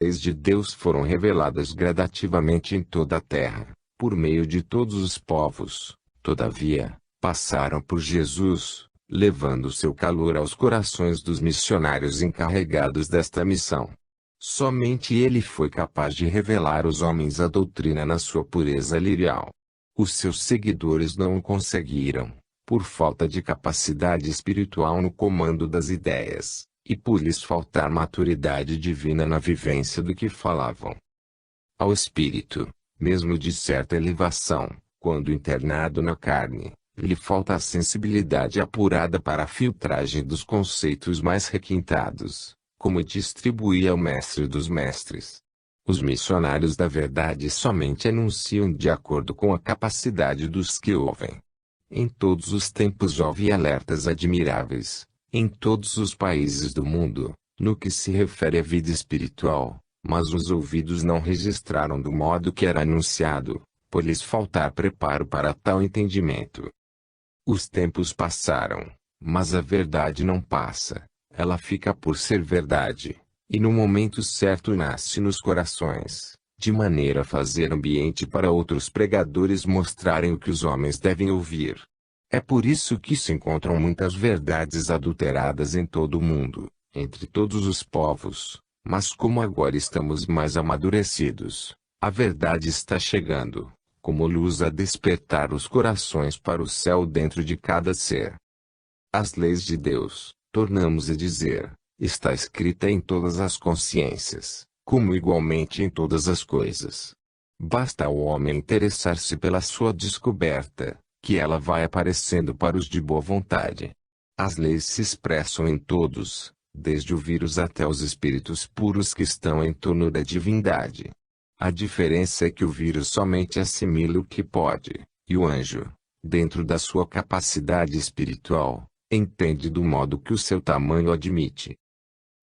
leis de Deus foram reveladas gradativamente em toda a terra, por meio de todos os povos. Todavia, passaram por Jesus, levando seu calor aos corações dos missionários encarregados desta missão. Somente ele foi capaz de revelar aos homens a doutrina na sua pureza literal. Os seus seguidores não o conseguiram, por falta de capacidade espiritual no comando das ideias, e por lhes faltar maturidade divina na vivência do que falavam. Ao espírito, mesmo de certa elevação, quando internado na carne, lhe falta a sensibilidade apurada para a filtragem dos conceitos mais requintados, como distribuía o mestre dos mestres. Os missionários da verdade somente anunciam de acordo com a capacidade dos que ouvem. Em todos os tempos houve alertas admiráveis, em todos os países do mundo, no que se refere à vida espiritual, mas os ouvidos não registraram do modo que era anunciado, por lhes faltar preparo para tal entendimento. Os tempos passaram, mas a verdade não passa, ela fica por ser verdade, e no momento certo nasce nos corações, de maneira a fazer ambiente para outros pregadores mostrarem o que os homens devem ouvir. É por isso que se encontram muitas verdades adulteradas em todo o mundo, entre todos os povos, mas como agora estamos mais amadurecidos, a verdade está chegando, como luz a despertar os corações para o céu dentro de cada ser. As leis de Deus, tornamos a dizer, está escrita em todas as consciências, como igualmente em todas as coisas. Basta ao homem interessar-se pela sua descoberta, que ela vai aparecendo para os de boa vontade. As leis se expressam em todos, desde o vírus até os espíritos puros que estão em torno da divindade. A diferença é que o vírus somente assimila o que pode, e o anjo, dentro da sua capacidade espiritual, entende do modo que o seu tamanho admite.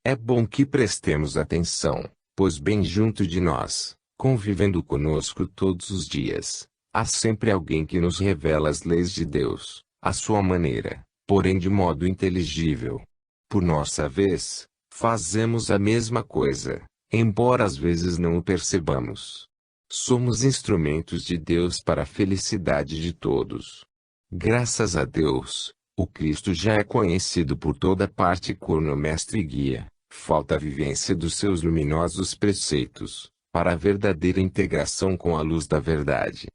É bom que prestemos atenção, pois bem junto de nós, convivendo conosco todos os dias, há sempre alguém que nos revela as leis de Deus, à sua maneira, porém de modo inteligível. Por nossa vez, fazemos a mesma coisa, embora às vezes não o percebamos. Somos instrumentos de Deus para a felicidade de todos. Graças a Deus, o Cristo já é conhecido por toda parte como mestre e guia. Falta a vivência dos seus luminosos preceitos, para a verdadeira integração com a luz da verdade.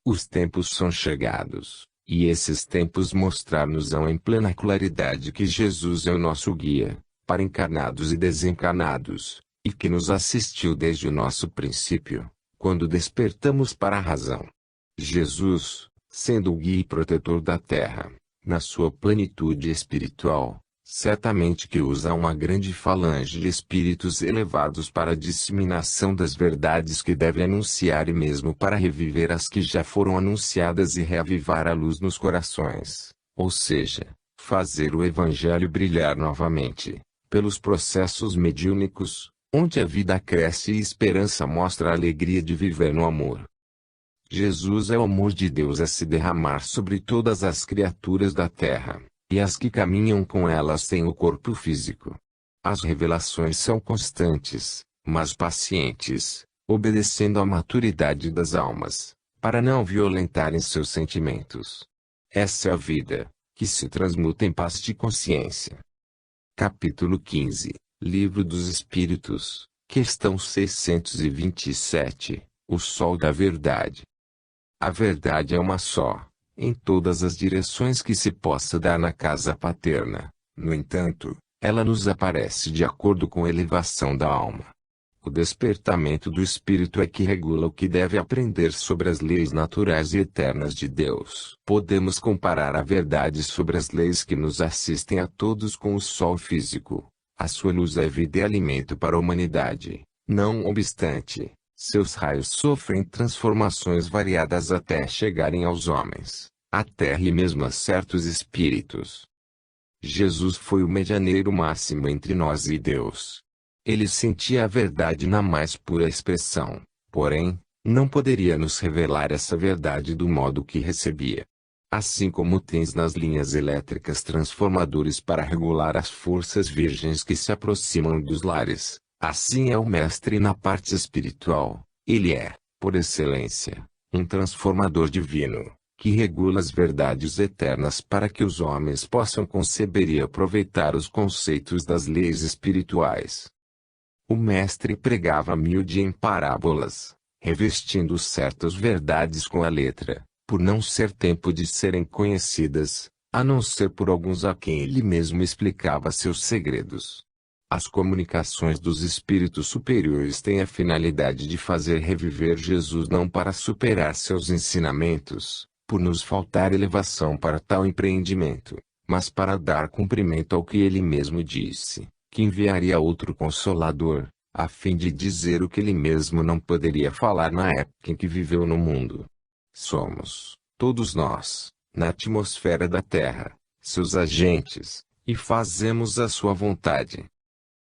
Os tempos são chegados, e esses tempos mostrar-nos-ão em plena claridade que Jesus é o nosso guia, para encarnados e desencarnados, e que nos assistiu desde o nosso princípio, quando despertamos para a razão. Jesus, sendo o guia e protetor da terra, na sua plenitude espiritual, certamente que usa uma grande falange de espíritos elevados para a disseminação das verdades que deve anunciar e mesmo para reviver as que já foram anunciadas e reavivar a luz nos corações, ou seja, fazer o Evangelho brilhar novamente, pelos processos mediúnicos, onde a vida cresce e a esperança mostra a alegria de viver no amor. Jesus é o amor de Deus a se derramar sobre todas as criaturas da terra, e as que caminham com elas têm o corpo físico. As revelações são constantes, mas pacientes, obedecendo à maturidade das almas, para não violentarem seus sentimentos. Essa é a vida, que se transmuta em paz de consciência. Capítulo 15, Livro dos Espíritos, questão 627, O Sol da Verdade. A verdade é uma só, em todas as direções que se possa dar na casa paterna. No entanto, ela nos aparece de acordo com a elevação da alma. O despertamento do espírito é que regula o que deve aprender sobre as leis naturais e eternas de Deus. Podemos comparar a verdade sobre as leis que nos assistem a todos com o sol físico. A sua luz é vida e alimento para a humanidade. Não obstante, seus raios sofrem transformações variadas até chegarem aos homens, à terra e mesmo a certos espíritos. Jesus foi o medianeiro máximo entre nós e Deus. Ele sentia a verdade na mais pura expressão, porém, não poderia nos revelar essa verdade do modo que recebia. Assim como tens nas linhas elétricas transformadores para regular as forças virgens que se aproximam dos lares, Assim é o Mestre na parte espiritual. Ele é, por excelência, um transformador divino, que regula as verdades eternas para que os homens possam conceber e aproveitar os conceitos das leis espirituais. O Mestre pregava miúde em parábolas, revestindo certas verdades com a letra, por não ser tempo de serem conhecidas, a não ser por alguns a quem ele mesmo explicava seus segredos. As comunicações dos espíritos superiores têm a finalidade de fazer reviver Jesus não para superar seus ensinamentos, por nos faltar elevação para tal empreendimento, mas para dar cumprimento ao que ele mesmo disse, que enviaria outro Consolador, a fim de dizer o que ele mesmo não poderia falar na época em que viveu no mundo. Somos, todos nós, na atmosfera da Terra, seus agentes, e fazemos a sua vontade.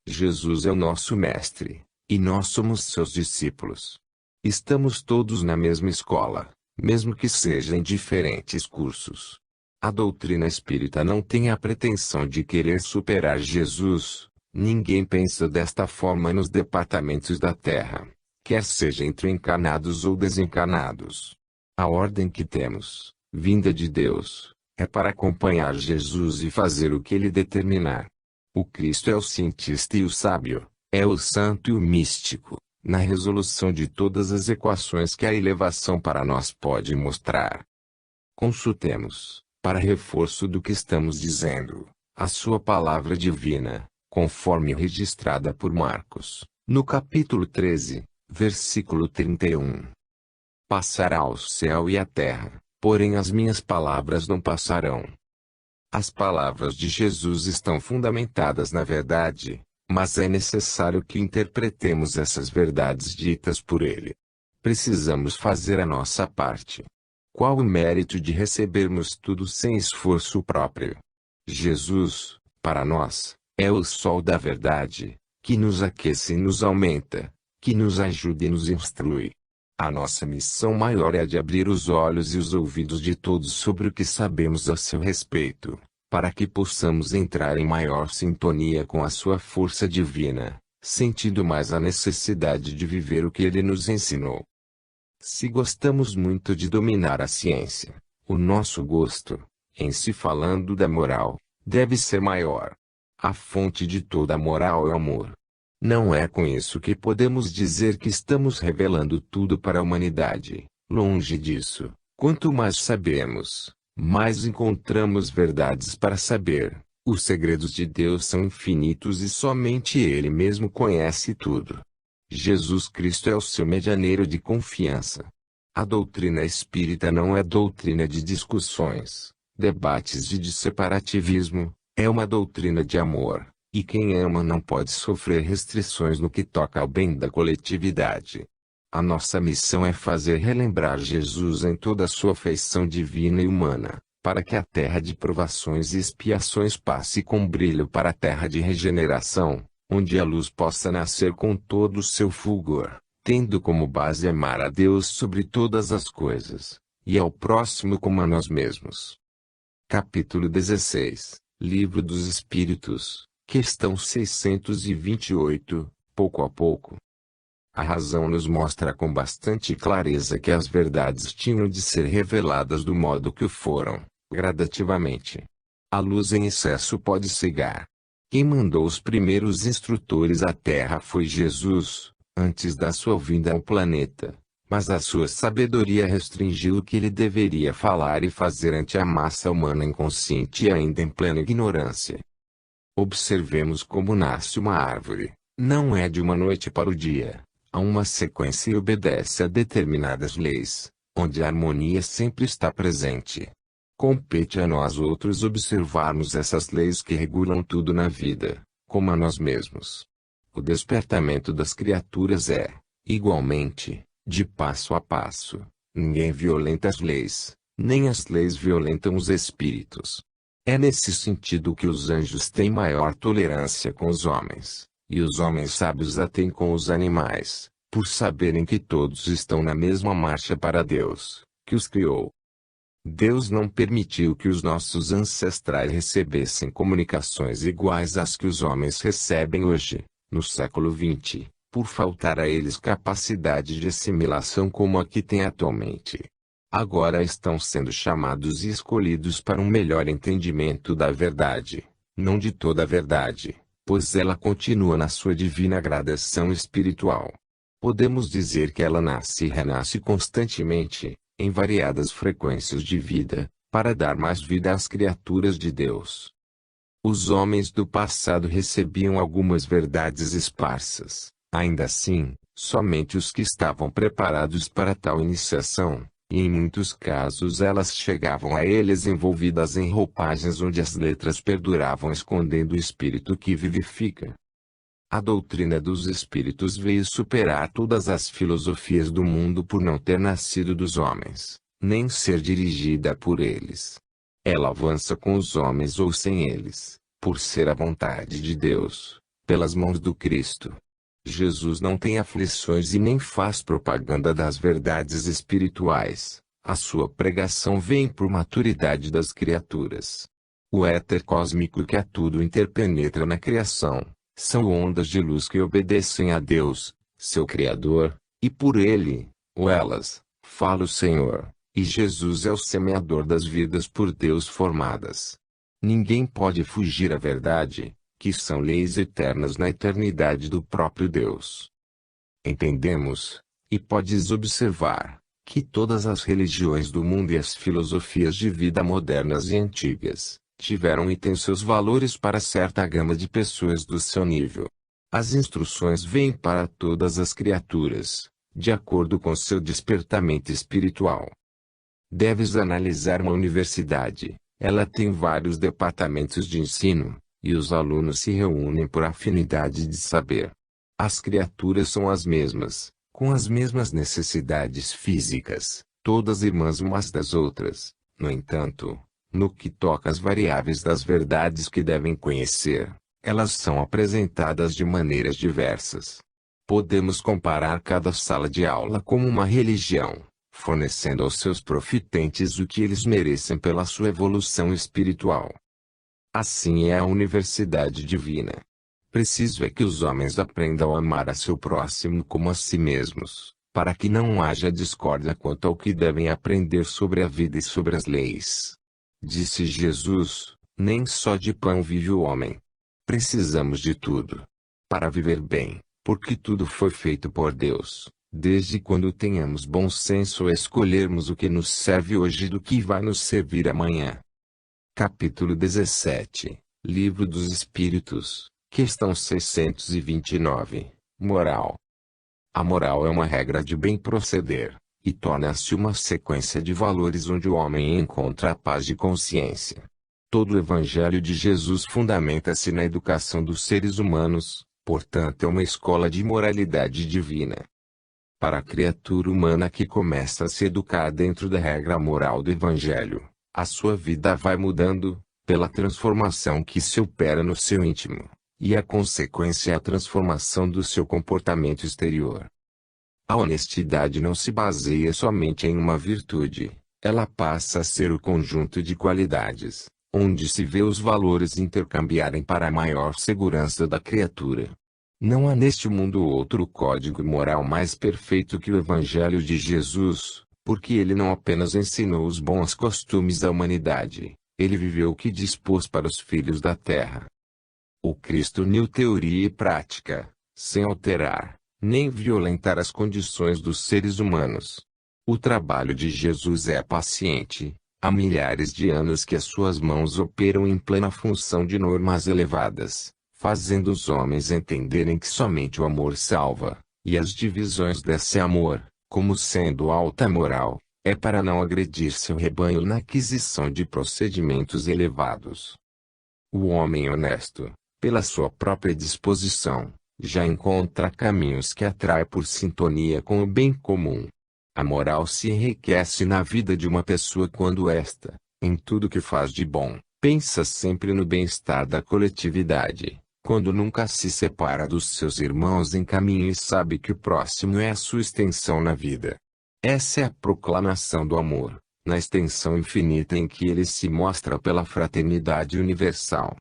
Jesus é o nosso Mestre, e nós somos seus discípulos. Estamos todos na mesma escola, mesmo que seja em diferentes cursos. A doutrina espírita não tem a pretensão de querer superar Jesus. Ninguém pensa desta forma nos departamentos da Terra, quer seja entre encarnados ou desencarnados. A ordem que temos, vinda de Deus, é para acompanhar Jesus e fazer o que ele determinar. O Cristo é o cientista e o sábio, é o santo e o místico, na resolução de todas as equações que a elevação para nós pode mostrar. Consultemos, para reforço do que estamos dizendo, a sua palavra divina, conforme registrada por Marcos, no capítulo 13, versículo 31. Passará o céu e a terra, porém as minhas palavras não passarão. As palavras de Jesus estão fundamentadas na verdade, mas é necessário que interpretemos essas verdades ditas por ele. Precisamos fazer a nossa parte. Qual o mérito de recebermos tudo sem esforço próprio? Jesus, para nós, é o sol da verdade, que nos aquece e nos aumenta, que nos ajuda e nos instrui. A nossa missão maior é a de abrir os olhos e os ouvidos de todos sobre o que sabemos a seu respeito, para que possamos entrar em maior sintonia com a sua força divina, sentindo mais a necessidade de viver o que ele nos ensinou. Se gostamos muito de dominar a ciência, o nosso gosto, em se falando da moral, deve ser maior. A fonte de toda a moral é o amor. Não é com isso que podemos dizer que estamos revelando tudo para a humanidade. Longe disso. Quanto mais sabemos, mais encontramos verdades para saber. Os segredos de Deus são infinitos e somente Ele mesmo conhece tudo. Jesus Cristo é o seu medianeiro de confiança. A doutrina espírita não é doutrina de discussões, debates e de separativismo, é uma doutrina de amor. E quem ama não pode sofrer restrições no que toca ao bem da coletividade. A nossa missão é fazer relembrar Jesus em toda a sua feição divina e humana, para que a terra de provações e expiações passe com brilho para a terra de regeneração, onde a luz possa nascer com todo o seu fulgor, tendo como base amar a Deus sobre todas as coisas, e ao próximo como a nós mesmos. Capítulo 16, Livro dos Espíritos. Questão 628, pouco a pouco. A razão nos mostra com bastante clareza que as verdades tinham de ser reveladas do modo que o foram, gradativamente. A luz em excesso pode cegar. Quem mandou os primeiros instrutores à Terra foi Jesus, antes da sua vinda ao planeta, mas a sua sabedoria restringiu o que ele deveria falar e fazer ante a massa humana inconsciente e ainda em plena ignorância. Observemos como nasce uma árvore. Não é de uma noite para o dia. Há uma sequência e obedece a determinadas leis, onde a harmonia sempre está presente. Compete a nós outros observarmos essas leis que regulam tudo na vida, como a nós mesmos. O despertamento das criaturas é, igualmente, de passo a passo. Ninguém violenta as leis, nem as leis violentam os espíritos. É nesse sentido que os anjos têm maior tolerância com os homens, e os homens sábios a têm com os animais, por saberem que todos estão na mesma marcha para Deus, que os criou. Deus não permitiu que os nossos ancestrais recebessem comunicações iguais às que os homens recebem hoje, no século XX, por faltar a eles capacidade de assimilação como a que têm atualmente. Agora estão sendo chamados e escolhidos para um melhor entendimento da verdade, não de toda a verdade, pois ela continua na sua divina gradação espiritual. Podemos dizer que ela nasce e renasce constantemente, em variadas frequências de vida, para dar mais vida às criaturas de Deus. Os homens do passado recebiam algumas verdades esparsas, ainda assim, somente os que estavam preparados para tal iniciação, e em muitos casos elas chegavam a eles envolvidas em roupagens onde as letras perduravam escondendo o espírito que vivifica. A doutrina dos espíritos veio superar todas as filosofias do mundo por não ter nascido dos homens, nem ser dirigida por eles. Ela avança com os homens ou sem eles, por ser a vontade de Deus, pelas mãos do Cristo. Jesus não tem aflições e nem faz propaganda das verdades espirituais. A sua pregação vem por maturidade das criaturas. O éter cósmico que a tudo interpenetra na criação, são ondas de luz que obedecem a Deus, seu Criador, e por Ele, ou elas, fala o Senhor, e Jesus é o semeador das vidas por Deus formadas. Ninguém pode fugir à verdade, que são leis eternas na eternidade do próprio Deus. Entendemos, e podes observar, que todas as religiões do mundo e as filosofias de vida modernas e antigas, tiveram e têm seus valores para certa gama de pessoas do seu nível. As instruções vêm para todas as criaturas, de acordo com seu despertamento espiritual. Deves analisar uma universidade. Ela tem vários departamentos de ensino, e os alunos se reúnem por afinidade de saber. As criaturas são as mesmas, com as mesmas necessidades físicas, todas irmãs umas das outras. No entanto, no que toca às variáveis das verdades que devem conhecer, elas são apresentadas de maneiras diversas. Podemos comparar cada sala de aula como uma religião, fornecendo aos seus profitentes o que eles merecem pela sua evolução espiritual. Assim é a universidade divina. Preciso é que os homens aprendam a amar a seu próximo como a si mesmos, para que não haja discórdia quanto ao que devem aprender sobre a vida e sobre as leis. Disse Jesus, nem só de pão vive o homem. Precisamos de tudo para viver bem, porque tudo foi feito por Deus, desde quando tenhamos bom senso a escolhermos o que nos serve hoje e do que vai nos servir amanhã. Capítulo 17, Livro dos Espíritos, questão 629, Moral. A moral é uma regra de bem proceder, e torna-se uma sequência de valores onde o homem encontra a paz de consciência. Todo o Evangelho de Jesus fundamenta-se na educação dos seres humanos, portanto é uma escola de moralidade divina. Para a criatura humana que começa a se educar dentro da regra moral do Evangelho, a sua vida vai mudando, pela transformação que se opera no seu íntimo, e a consequência é a transformação do seu comportamento exterior. A honestidade não se baseia somente em uma virtude, ela passa a ser o conjunto de qualidades, onde se vê os valores intercambiarem para a maior segurança da criatura. Não há neste mundo outro código moral mais perfeito que o Evangelho de Jesus, porque ele não apenas ensinou os bons costumes da humanidade, ele viveu o que dispôs para os filhos da terra. O Cristo uniu teoria e prática, sem alterar, nem violentar as condições dos seres humanos. O trabalho de Jesus é paciente, há milhares de anos que as suas mãos operam em plena função de normas elevadas, fazendo os homens entenderem que somente o amor salva, e as divisões desse amor, como sendo alta moral, é para não agredir seu rebanho na aquisição de procedimentos elevados. O homem honesto, pela sua própria disposição, já encontra caminhos que atrai por sintonia com o bem comum. A moral se enriquece na vida de uma pessoa quando esta, em tudo que faz de bom, pensa sempre no bem-estar da coletividade, quando nunca se separa dos seus irmãos em caminho e sabe que o próximo é a sua extensão na vida. Essa é a proclamação do amor, na extensão infinita em que ele se mostra pela fraternidade universal.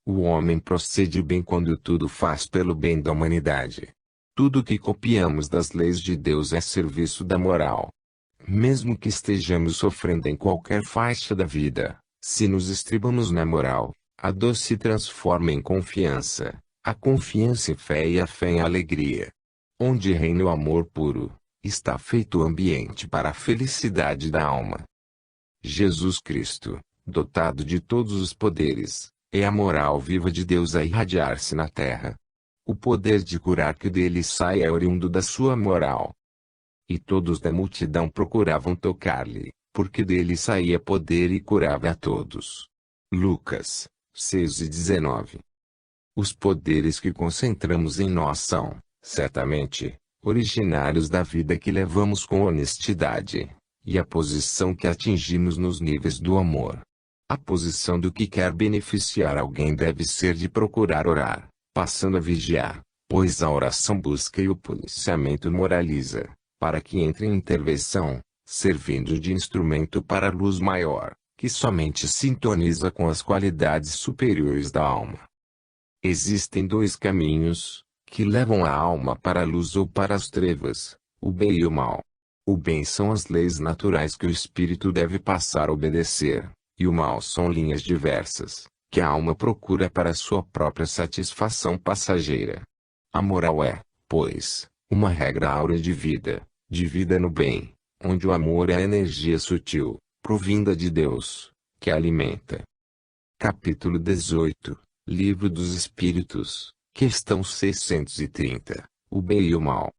O homem procede bem quando tudo faz pelo bem da humanidade. Tudo que copiamos das leis de Deus é serviço da moral. Mesmo que estejamos sofrendo em qualquer faixa da vida, se nos estribamos na moral, a dor se transforma em confiança, a confiança em fé e a fé em alegria. Onde reina o amor puro, está feito o ambiente para a felicidade da alma. Jesus Cristo, dotado de todos os poderes, é a moral viva de Deus a irradiar-se na terra. O poder de curar que dele sai é oriundo da sua moral. E todos da multidão procuravam tocar-lhe, porque dele saía poder e curava a todos. Lucas 6:19. Os poderes que concentramos em nós são, certamente, originários da vida que levamos com honestidade, e a posição que atingimos nos níveis do amor. A posição do que quer beneficiar alguém deve ser de procurar orar, passando a vigiar, pois a oração busca e o policiamento moraliza, para que entre em intervenção, servindo de instrumento para a luz maior, que somente sintoniza com as qualidades superiores da alma. Existem dois caminhos, que levam a alma para a luz ou para as trevas, o bem e o mal. O bem são as leis naturais que o espírito deve passar a obedecer, e o mal são linhas diversas, que a alma procura para sua própria satisfação passageira. A moral é, pois, uma regra áurea de vida no bem, onde o amor é a energia sutil, provinda de Deus, que a alimenta. Capítulo 18, Livro dos Espíritos, questão 630, o bem e o mal.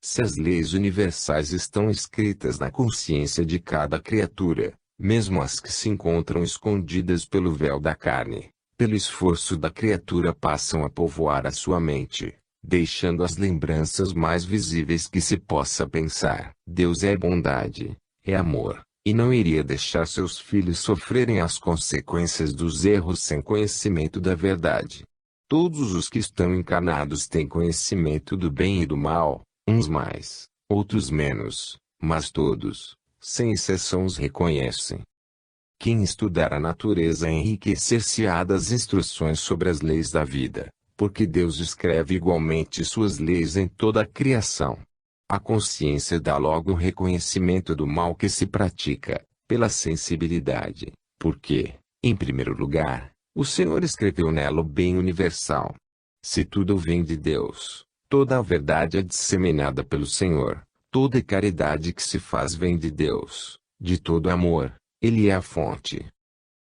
Se as leis universais estão escritas na consciência de cada criatura, mesmo as que se encontram escondidas pelo véu da carne, pelo esforço da criatura passam a povoar a sua mente, deixando as lembranças mais visíveis que se possa pensar. Deus é bondade, é amor, e não iria deixar seus filhos sofrerem as consequências dos erros sem conhecimento da verdade. Todos os que estão encarnados têm conhecimento do bem e do mal, uns mais, outros menos, mas todos, sem exceção, os reconhecem. Quem estudar a natureza enriquecer-se-á das instruções sobre as leis da vida, porque Deus escreve igualmente suas leis em toda a criação. A consciência dá logo o reconhecimento do mal que se pratica, pela sensibilidade, porque, em primeiro lugar, o Senhor escreveu nela o bem universal. Se tudo vem de Deus, toda a verdade é disseminada pelo Senhor, toda caridade que se faz vem de Deus, de todo amor, Ele é a fonte.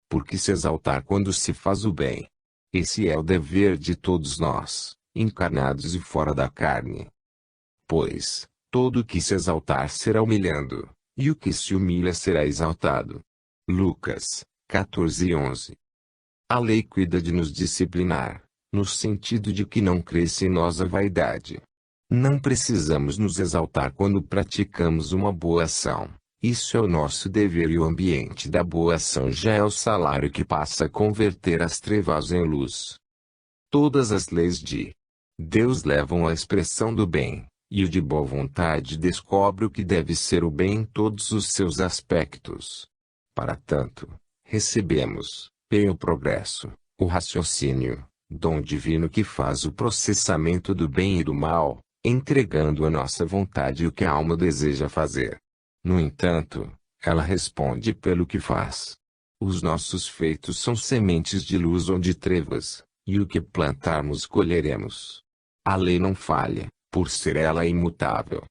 Por que se exaltar quando se faz o bem? Esse é o dever de todos nós, encarnados e fora da carne. Pois, todo o que se exaltar será humilhando, e o que se humilha será exaltado. Lucas 14:11. A lei cuida de nos disciplinar, no sentido de que não cresça em nós a vaidade. Não precisamos nos exaltar quando praticamos uma boa ação. Isso é o nosso dever e o ambiente da boa ação já é o salário que passa a converter as trevas em luz. Todas as leis de Deus levam à expressão do bem, e o de boa vontade descobre o que deve ser o bem em todos os seus aspectos. Para tanto, recebemos, pelo progresso, o raciocínio, dom divino que faz o processamento do bem e do mal, entregando à nossa vontade o que a alma deseja fazer. No entanto, ela responde pelo que faz. Os nossos feitos são sementes de luz ou de trevas, e o que plantarmos colheremos. A lei não falha, por ser ela imutável.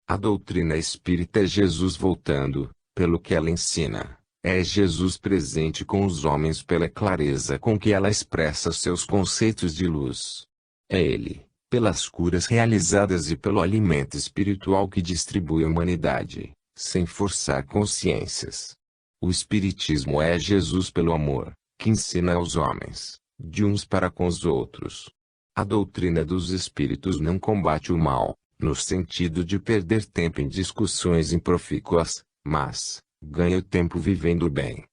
A doutrina espírita é Jesus voltando, pelo que ela ensina, é Jesus presente com os homens pela clareza com que ela expressa seus conceitos de luz. É Ele, pelas curas realizadas e pelo alimento espiritual que distribui à humanidade, sem forçar consciências. O Espiritismo é Jesus pelo amor, que ensina aos homens, de uns para com os outros. A doutrina dos Espíritos não combate o mal, no sentido de perder tempo em discussões improfícuas, mas ganha o tempo vivendo o bem.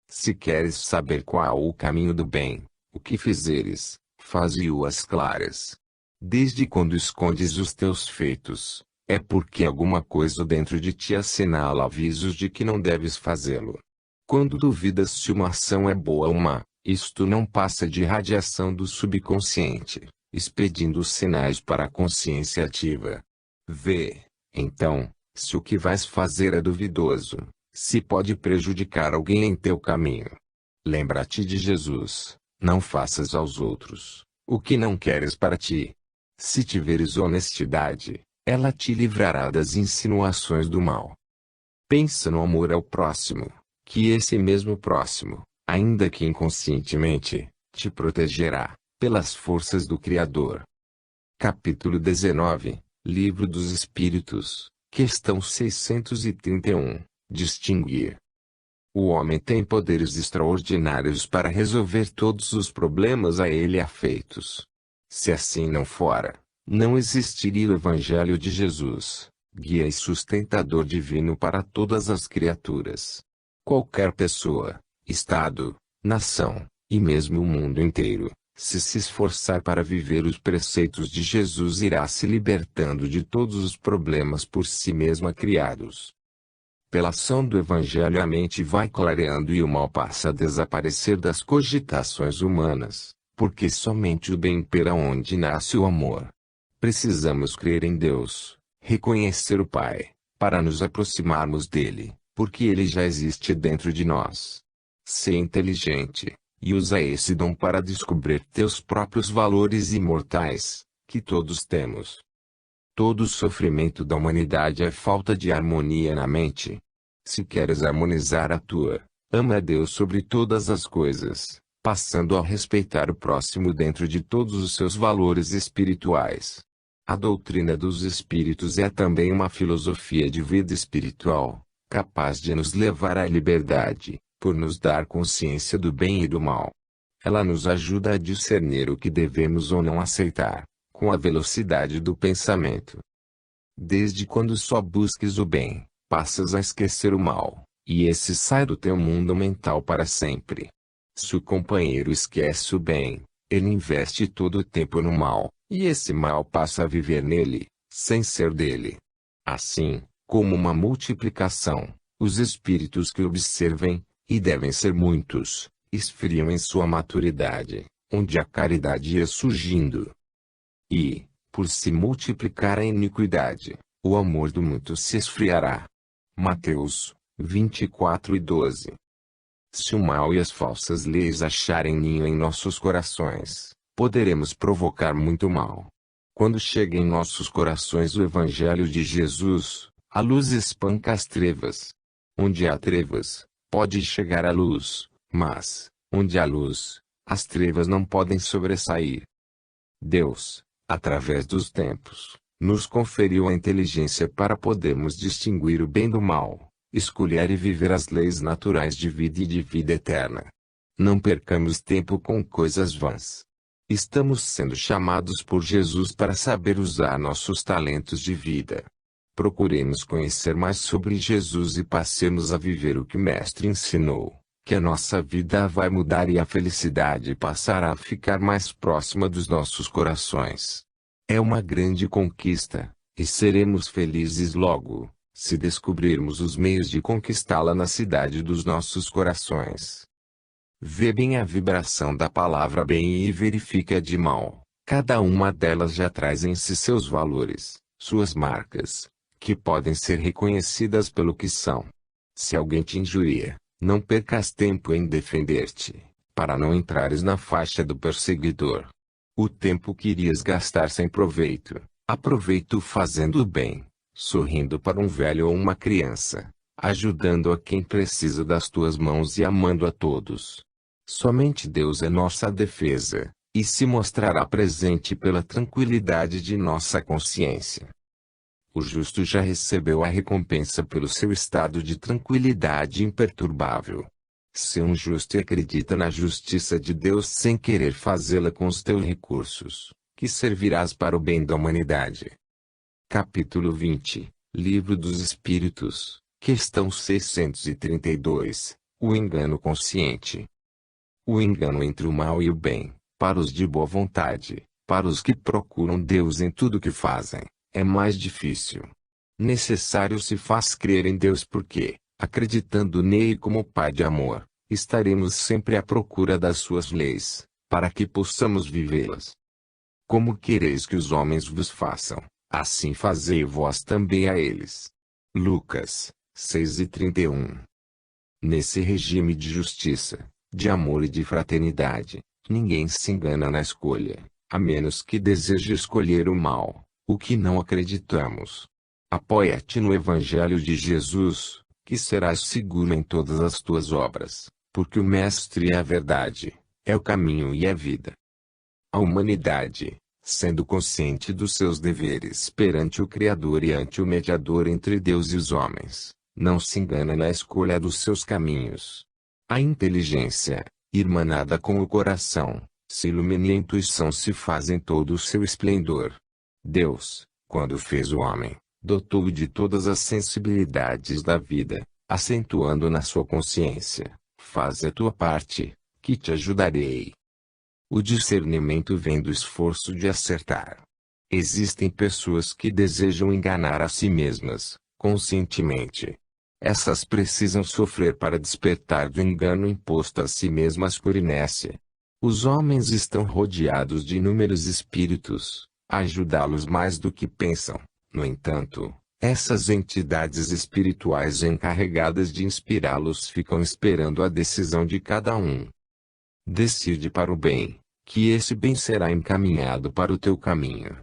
Se queres saber qual o caminho do bem, o que fizeres, faze-o às claras. Desde quando escondes os teus feitos, é porque alguma coisa dentro de ti assinala avisos de que não deves fazê-lo. Quando duvidas se uma ação é boa ou má, Isto não passa de radiação do subconsciente, expedindo os sinais para a consciência ativa. Vê, então, se o que vais fazer é duvidoso, se pode prejudicar alguém em teu caminho. Lembra-te de Jesus, não faças aos outros o que não queres para ti. Se tiveres honestidade, ela te livrará das insinuações do mal. Pensa no amor ao próximo, que esse mesmo próximo, ainda que inconscientemente, te protegerá, pelas forças do Criador. Capítulo 19, Livro dos Espíritos, questão 631, distinguir. O homem tem poderes extraordinários para resolver todos os problemas a ele afeitos. Se assim não fora, não existiria o Evangelho de Jesus, guia e sustentador divino para todas as criaturas. Qualquer pessoa, estado, nação, e mesmo o mundo inteiro, se esforçar para viver os preceitos de Jesus, irá se libertando de todos os problemas por si mesma criados. Pela ação do Evangelho a mente vai clareando e o mal passa a desaparecer das cogitações humanas, porque somente o bem impera onde nasce o amor. Precisamos crer em Deus, reconhecer o Pai, para nos aproximarmos dele, porque ele já existe dentro de nós. Sê inteligente, e usa esse dom para descobrir teus próprios valores imortais, que todos temos. Todo o sofrimento da humanidade é falta de harmonia na mente. Se queres harmonizar a tua, ama a Deus sobre todas as coisas, passando a respeitar o próximo dentro de todos os seus valores espirituais. A doutrina dos espíritos é também uma filosofia de vida espiritual, capaz de nos levar à liberdade, por nos dar consciência do bem e do mal. Ela nos ajuda a discernir o que devemos ou não aceitar, com a velocidade do pensamento. Desde quando só busques o bem, passas a esquecer o mal, e esse sai do teu mundo mental para sempre. Se o companheiro esquece o bem, ele investe todo o tempo no mal, e esse mal passa a viver nele, sem ser dele. Assim, como uma multiplicação, os espíritos que observem, e devem ser muitos, esfriam em sua maturidade, onde a caridade ia surgindo. E, por se multiplicar a iniquidade, o amor do muito se esfriará. Mateus 24:12. Se o mal e as falsas leis acharem ninho em nossos corações, poderemos provocar muito mal. Quando chega em nossos corações o Evangelho de Jesus, a luz espanca as trevas. Onde há trevas, pode chegar a luz, mas, onde há luz, as trevas não podem sobressair. Deus, através dos tempos, nos conferiu a inteligência para podermos distinguir o bem do mal, escolher e viver as leis naturais de vida e de vida eterna. Não percamos tempo com coisas vãs. Estamos sendo chamados por Jesus para saber usar nossos talentos de vida. Procuremos conhecer mais sobre Jesus e passemos a viver o que o Mestre ensinou, que a nossa vida vai mudar e a felicidade passará a ficar mais próxima dos nossos corações. É uma grande conquista, e seremos felizes logo, se descobrirmos os meios de conquistá-la na cidade dos nossos corações. Vê bem a vibração da palavra bem e verifica a de mal. Cada uma delas já traz em si seus valores, suas marcas, que podem ser reconhecidas pelo que são. Se alguém te injuria, não percas tempo em defender-te, para não entrares na faixa do perseguidor. O tempo que irias gastar sem proveito, aproveita-o fazendo o bem, sorrindo para um velho ou uma criança, ajudando a quem precisa das tuas mãos e amando a todos. Somente Deus é nossa defesa, e se mostrará presente pela tranquilidade de nossa consciência. O justo já recebeu a recompensa pelo seu estado de tranquilidade imperturbável. Sê um justo e acredita na justiça de Deus sem querer fazê-la com os teus recursos, que servirás para o bem da humanidade. Capítulo 20, Livro dos Espíritos, questão 632, o engano consciente. O engano entre o mal e o bem, para os de boa vontade, para os que procuram Deus em tudo que fazem, é mais difícil. Necessário se faz crer em Deus porque, acreditando nele como Pai de amor, estaremos sempre à procura das suas leis, para que possamos vivê-las. Como quereis que os homens vos façam, assim fazei vós também a eles. Lucas 6:31. Nesse regime de justiça, de amor e de fraternidade, ninguém se engana na escolha, a menos que deseje escolher o mal, o que não acreditamos. Apoia-te no Evangelho de Jesus, que serás seguro em todas as tuas obras, porque o Mestre é a verdade, é o caminho e a vida. A humanidade, sendo consciente dos seus deveres perante o Criador e ante o mediador entre Deus e os homens, não se engana na escolha dos seus caminhos. A inteligência, irmanada com o coração, se ilumina e a intuição se faz em todo o seu esplendor. Deus, quando fez o homem, dotou-o de todas as sensibilidades da vida, acentuando na sua consciência: faz a tua parte, que te ajudarei. O discernimento vem do esforço de acertar. Existem pessoas que desejam enganar a si mesmas, conscientemente. Essas precisam sofrer para despertar do engano imposto a si mesmas por inércia. Os homens estão rodeados de inúmeros espíritos, a ajudá-los mais do que pensam. No entanto, essas entidades espirituais encarregadas de inspirá-los ficam esperando a decisão de cada um. Decide para o bem, que esse bem será encaminhado para o teu caminho.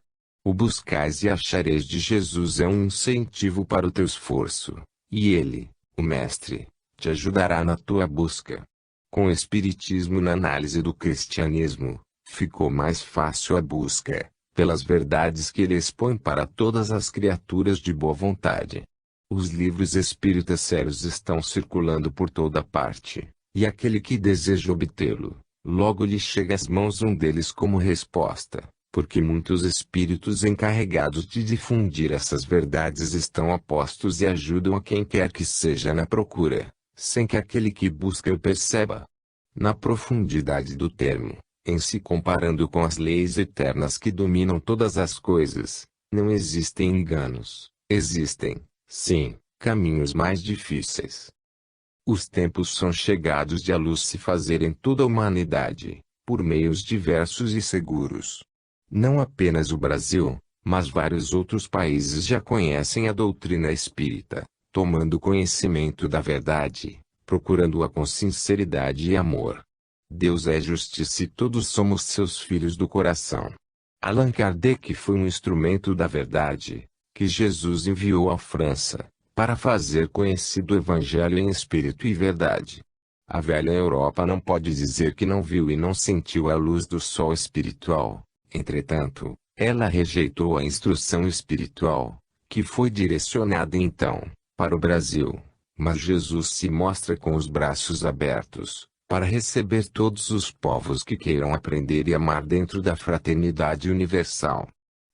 O buscais e achareis de Jesus é um incentivo para o teu esforço, e ele, o Mestre, te ajudará na tua busca. Com o Espiritismo na análise do cristianismo, ficou mais fácil a busca, pelas verdades que ele expõe para todas as criaturas de boa vontade. Os livros espíritas sérios estão circulando por toda parte, e aquele que deseja obtê-lo, logo lhe chega às mãos um deles como resposta, porque muitos espíritos encarregados de difundir essas verdades estão a postos e ajudam a quem quer que seja na procura, sem que aquele que busca o perceba. Na profundidade do termo, em se comparando com as leis eternas que dominam todas as coisas, não existem enganos, existem, sim, caminhos mais difíceis. Os tempos são chegados de a luz se fazer em toda a humanidade, por meios diversos e seguros. Não apenas o Brasil, mas vários outros países já conhecem a doutrina espírita, tomando conhecimento da verdade, procurando-a com sinceridade e amor. Deus é justiça e todos somos seus filhos do coração. Allan Kardec foi um instrumento da verdade, que Jesus enviou à França, para fazer conhecido o Evangelho em espírito e verdade. A velha Europa não pode dizer que não viu e não sentiu a luz do sol espiritual. Entretanto, ela rejeitou a instrução espiritual, que foi direcionada então, para o Brasil. Mas Jesus se mostra com os braços abertos, para receber todos os povos que queiram aprender e amar dentro da fraternidade universal.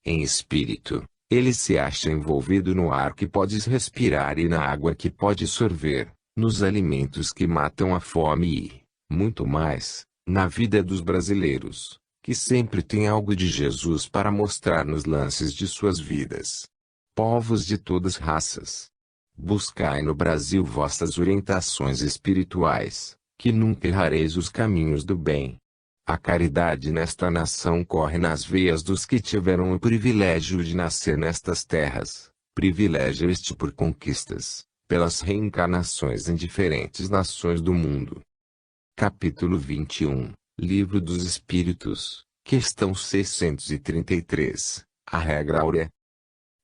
Em espírito, ele se acha envolvido no ar que podes respirar e na água que podes sorver, nos alimentos que matam a fome e, muito mais, na vida dos brasileiros, que sempre têm algo de Jesus para mostrar nos lances de suas vidas. Povos de todas raças, buscai no Brasil vossas orientações espirituais, que nunca errareis os caminhos do bem. A caridade nesta nação corre nas veias dos que tiveram o privilégio de nascer nestas terras, privilégio este por conquistas, pelas reencarnações em diferentes nações do mundo. Capítulo 21, Livro dos Espíritos, questão 633, a regra áurea.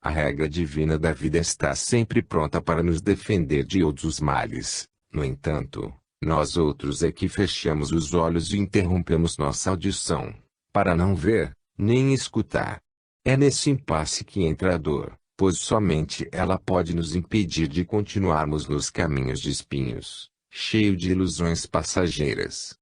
A regra divina da vida está sempre pronta para nos defender de todos os males. No entanto, nós outros é que fechamos os olhos e interrompemos nossa audição, para não ver, nem escutar. É nesse impasse que entra a dor, pois somente ela pode nos impedir de continuarmos nos caminhos de espinhos, cheio de ilusões passageiras.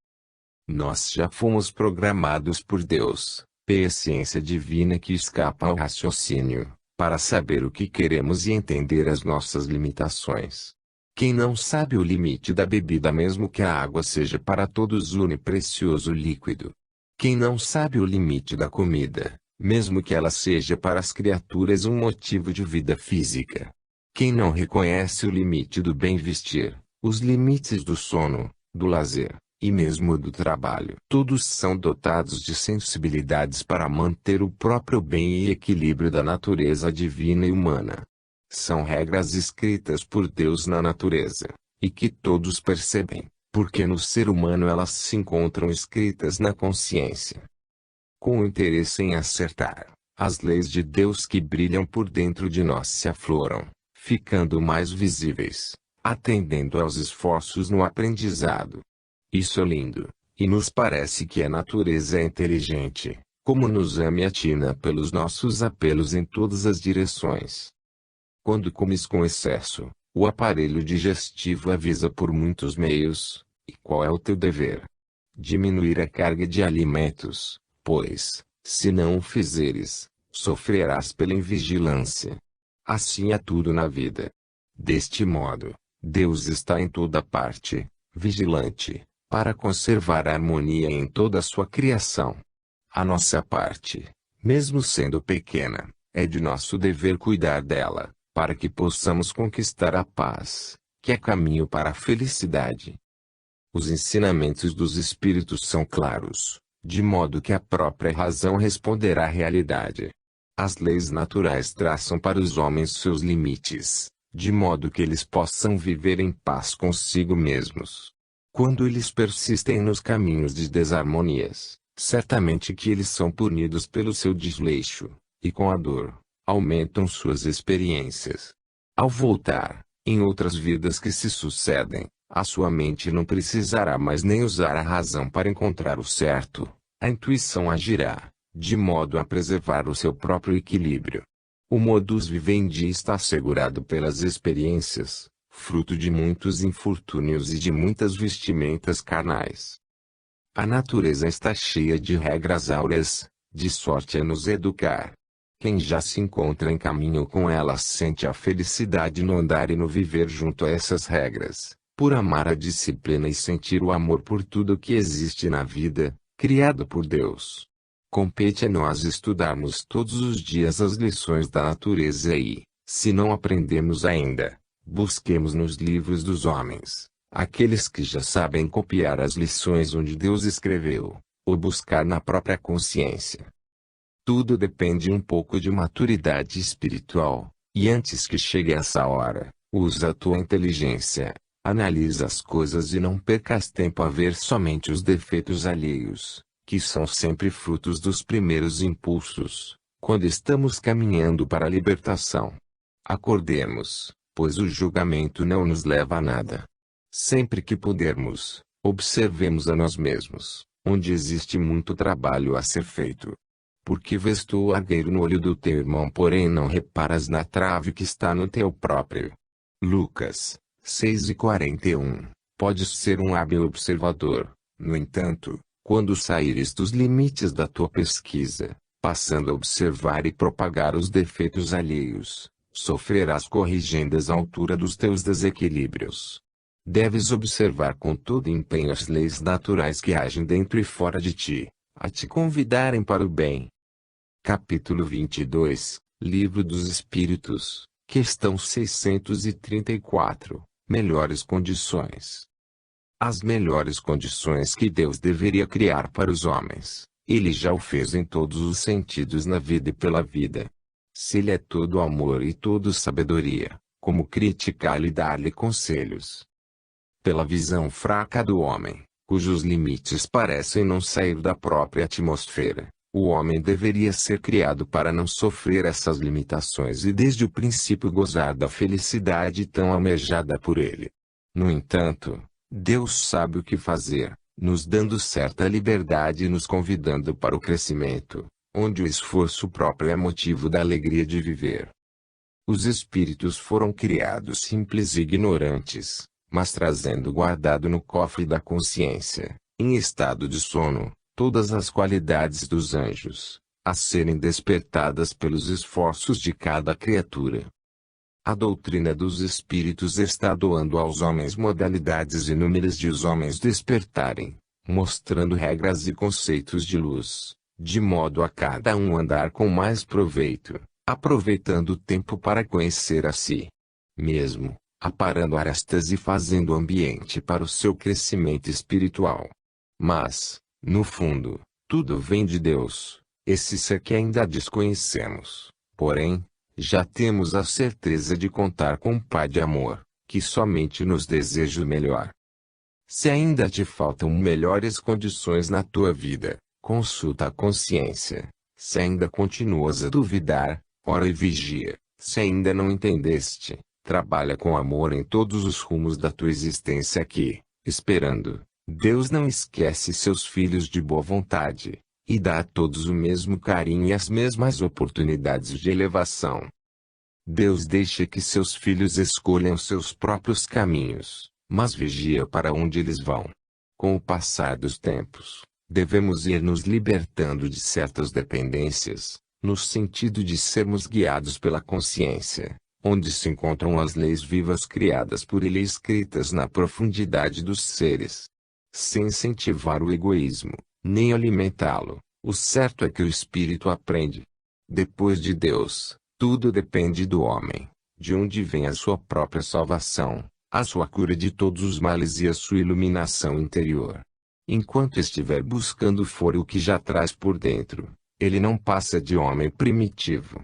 Nós já fomos programados por Deus, pela ciência divina que escapa ao raciocínio, para saber o que queremos e entender as nossas limitações. Quem não sabe o limite da bebida mesmo que a água seja para todos uniprecioso líquido? Quem não sabe o limite da comida, mesmo que ela seja para as criaturas um motivo de vida física? Quem não reconhece o limite do bem vestir, os limites do sono, do lazer, e mesmo do trabalho. Todos são dotados de sensibilidades para manter o próprio bem e equilíbrio da natureza divina e humana. São regras escritas por Deus na natureza, e que todos percebem, porque no ser humano elas se encontram escritas na consciência. Com o interesse em acertar, as leis de Deus que brilham por dentro de nós se afloram, ficando mais visíveis, atendendo aos esforços no aprendizado. Isso é lindo, e nos parece que a natureza é inteligente, como nos ama e atina pelos nossos apelos em todas as direções. Quando comes com excesso, o aparelho digestivo avisa por muitos meios, e qual é o teu dever? Diminuir a carga de alimentos, pois, se não o fizeres, sofrerás pela invigilância. Assim é tudo na vida. Deste modo, Deus está em toda parte, vigilante, para conservar a harmonia em toda a sua criação. A nossa parte, mesmo sendo pequena, é de nosso dever cuidar dela, para que possamos conquistar a paz, que é caminho para a felicidade. Os ensinamentos dos Espíritos são claros, de modo que a própria razão responderá à realidade. As leis naturais traçam para os homens seus limites, de modo que eles possam viver em paz consigo mesmos. Quando eles persistem nos caminhos de desarmonias, certamente que eles são punidos pelo seu desleixo, e com a dor, aumentam suas experiências. Ao voltar, em outras vidas que se sucedem, a sua mente não precisará mais nem usar a razão para encontrar o certo, a intuição agirá, de modo a preservar o seu próprio equilíbrio. O modus vivendi está assegurado pelas experiências, fruto de muitos infortúnios e de muitas vestimentas carnais. A natureza está cheia de regras áureas, de sorte a nos educar. Quem já se encontra em caminho com elas sente a felicidade no andar e no viver junto a essas regras, por amar a disciplina e sentir o amor por tudo que existe na vida, criado por Deus. Compete a nós estudarmos todos os dias as lições da natureza e, se não aprendemos ainda, busquemos nos livros dos homens, aqueles que já sabem copiar as lições onde Deus escreveu, ou buscar na própria consciência. Tudo depende um pouco de maturidade espiritual, e antes que chegue essa hora, usa a tua inteligência, analisa as coisas e não percas tempo a ver somente os defeitos alheios, que são sempre frutos dos primeiros impulsos, quando estamos caminhando para a libertação. Acordemos, pois o julgamento não nos leva a nada. Sempre que pudermos, observemos a nós mesmos, onde existe muito trabalho a ser feito. Porque vês tu o argueiro no olho do teu irmão, porém não reparas na trave que está no teu próprio. Lucas 6:41. Podes ser um hábil observador, no entanto, quando saíres dos limites da tua pesquisa, passando a observar e propagar os defeitos alheios, sofrerás corrigendas à altura dos teus desequilíbrios. Deves observar com todo empenho as leis naturais que agem dentro e fora de ti, a te convidarem para o bem. Capítulo 22, Livro dos Espíritos, questão 634, Melhores condições. As melhores condições que Deus deveria criar para os homens, Ele já o fez em todos os sentidos na vida e pela vida. Se Ele é todo amor e todo sabedoria, como criticá-lo e dar-lhe conselhos? Pela visão fraca do homem, cujos limites parecem não sair da própria atmosfera, o homem deveria ser criado para não sofrer essas limitações e desde o princípio gozar da felicidade tão almejada por ele. No entanto, Deus sabe o que fazer, nos dando certa liberdade e nos convidando para o crescimento, onde o esforço próprio é motivo da alegria de viver. Os espíritos foram criados simples e ignorantes, mas trazendo guardado no cofre da consciência, em estado de sono, todas as qualidades dos anjos, a serem despertadas pelos esforços de cada criatura. A doutrina dos espíritos está doando aos homens modalidades inúmeras de os homens despertarem, mostrando regras e conceitos de luz, de modo a cada um andar com mais proveito, aproveitando o tempo para conhecer a si mesmo, aparando arestas e fazendo ambiente para o seu crescimento espiritual. Mas, no fundo, tudo vem de Deus, esse ser que ainda desconhecemos. Porém, já temos a certeza de contar com um Pai de amor, que somente nos deseja o melhor. Se ainda te faltam melhores condições na tua vida, consulta a consciência. Se ainda continuas a duvidar, ora e vigia. Se ainda não entendeste, trabalha com amor em todos os rumos da tua existência aqui, esperando. Deus não esquece seus filhos de boa vontade, e dá a todos o mesmo carinho e as mesmas oportunidades de elevação. Deus deixa que seus filhos escolham seus próprios caminhos, mas vigia para onde eles vão. Com o passar dos tempos, devemos ir nos libertando de certas dependências, no sentido de sermos guiados pela consciência, onde se encontram as leis vivas criadas por Ele e escritas na profundidade dos seres. Sem incentivar o egoísmo, nem alimentá-lo, o certo é que o espírito aprende. Depois de Deus, tudo depende do homem, de onde vem a sua própria salvação, a sua cura de todos os males e a sua iluminação interior. Enquanto estiver buscando fora o que já traz por dentro, ele não passa de homem primitivo.